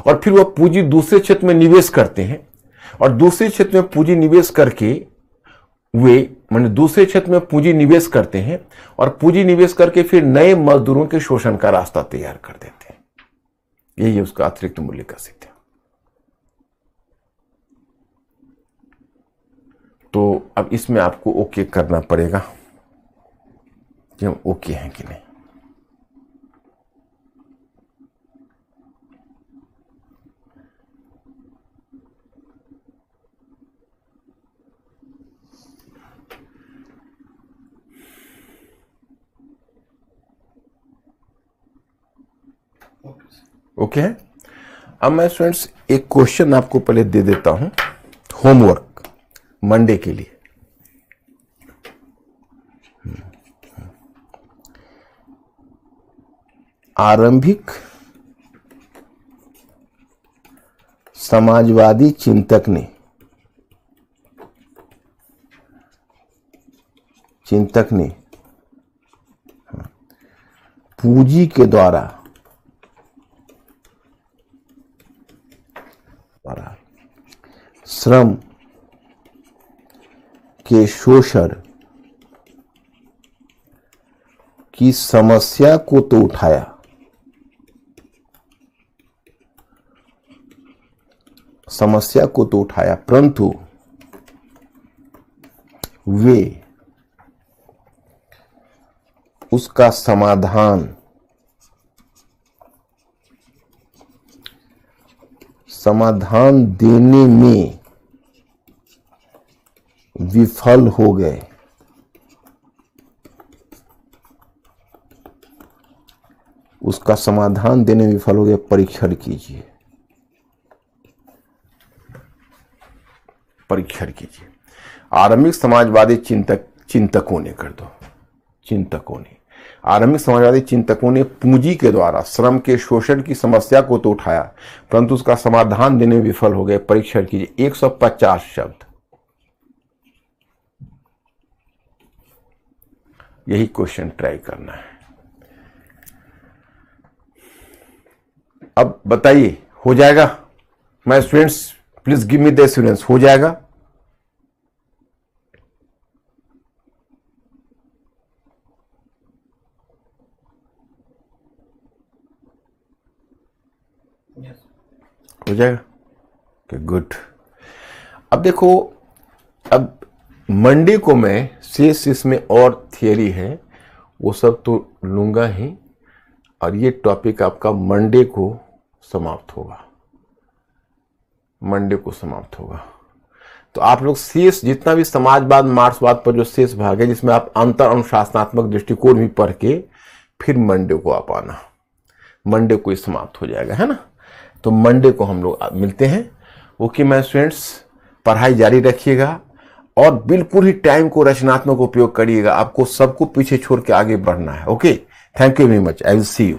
और फिर वह पूंजी दूसरे क्षेत्र में निवेश करते हैं, और दूसरे क्षेत्र में पूंजी निवेश करके दूसरे क्षेत्र में पूंजी निवेश करते हैं, और पूंजी निवेश करके फिर नए मजदूरों के शोषण का रास्ता तैयार कर देते हैं। यही है उसका अतिरिक्त मूल्य का सिद्धांत। तो अब इसमें आपको ओके करना पड़ेगा कि हम ओके हैं कि नहीं। ओके है। अब मैं स्टूडेंट्स एक क्वेश्चन आपको पहले दे देता हूं, होमवर्क मंडे के लिए। आरंभिक समाजवादी चिंतक ने पूंजी के द्वारा श्रम के शोषण की समस्या को तो उठाया, परंतु वे उसका समाधान देने में विफल हो गए। उसका समाधान देने में विफल हो गए, परीक्षण कीजिए। परीक्षण कीजिए। आरंभिक समाजवादी चिंतकों ने, कर दो, चिंतकों ने, आरंभिक समाजवादी चिंतकों ने पूंजी के द्वारा श्रम के शोषण की समस्या को तो उठाया, परंतु उसका समाधान देने में विफल हो गए। परीक्षण कीजिए। 150 शब्द, यही क्वेश्चन ट्राई करना है। अब बताइए, हो जाएगा? My students please give me the assurance, हो जाएगा? हो जाएगा? गुड। अब देखो, अब मंडे को मैं शेष इसमें और थियरी है वो सब तो लूंगा ही, और ये टॉपिक आपका मंडे को समाप्त होगा। मंडे को समाप्त होगा। तो आप लोग शेष जितना भी समाजवाद मार्क्सवाद पर जो शेष भाग है, जिसमें आप अंतर अनुशासनात्मक दृष्टिकोण भी पढ़ के फिर मंडे को आप आना। मंडे को ही समाप्त हो जाएगा, है ना? तो मंडे को हम लोग मिलते हैं। ओके माय स्टूडेंट्स, पढ़ाई जारी रखिएगा और बिल्कुल ही टाइम को रचनात्मक उपयोग करिएगा। आपको सबको पीछे छोड़ के आगे बढ़ना है। Okay, thank you very much. I will see you.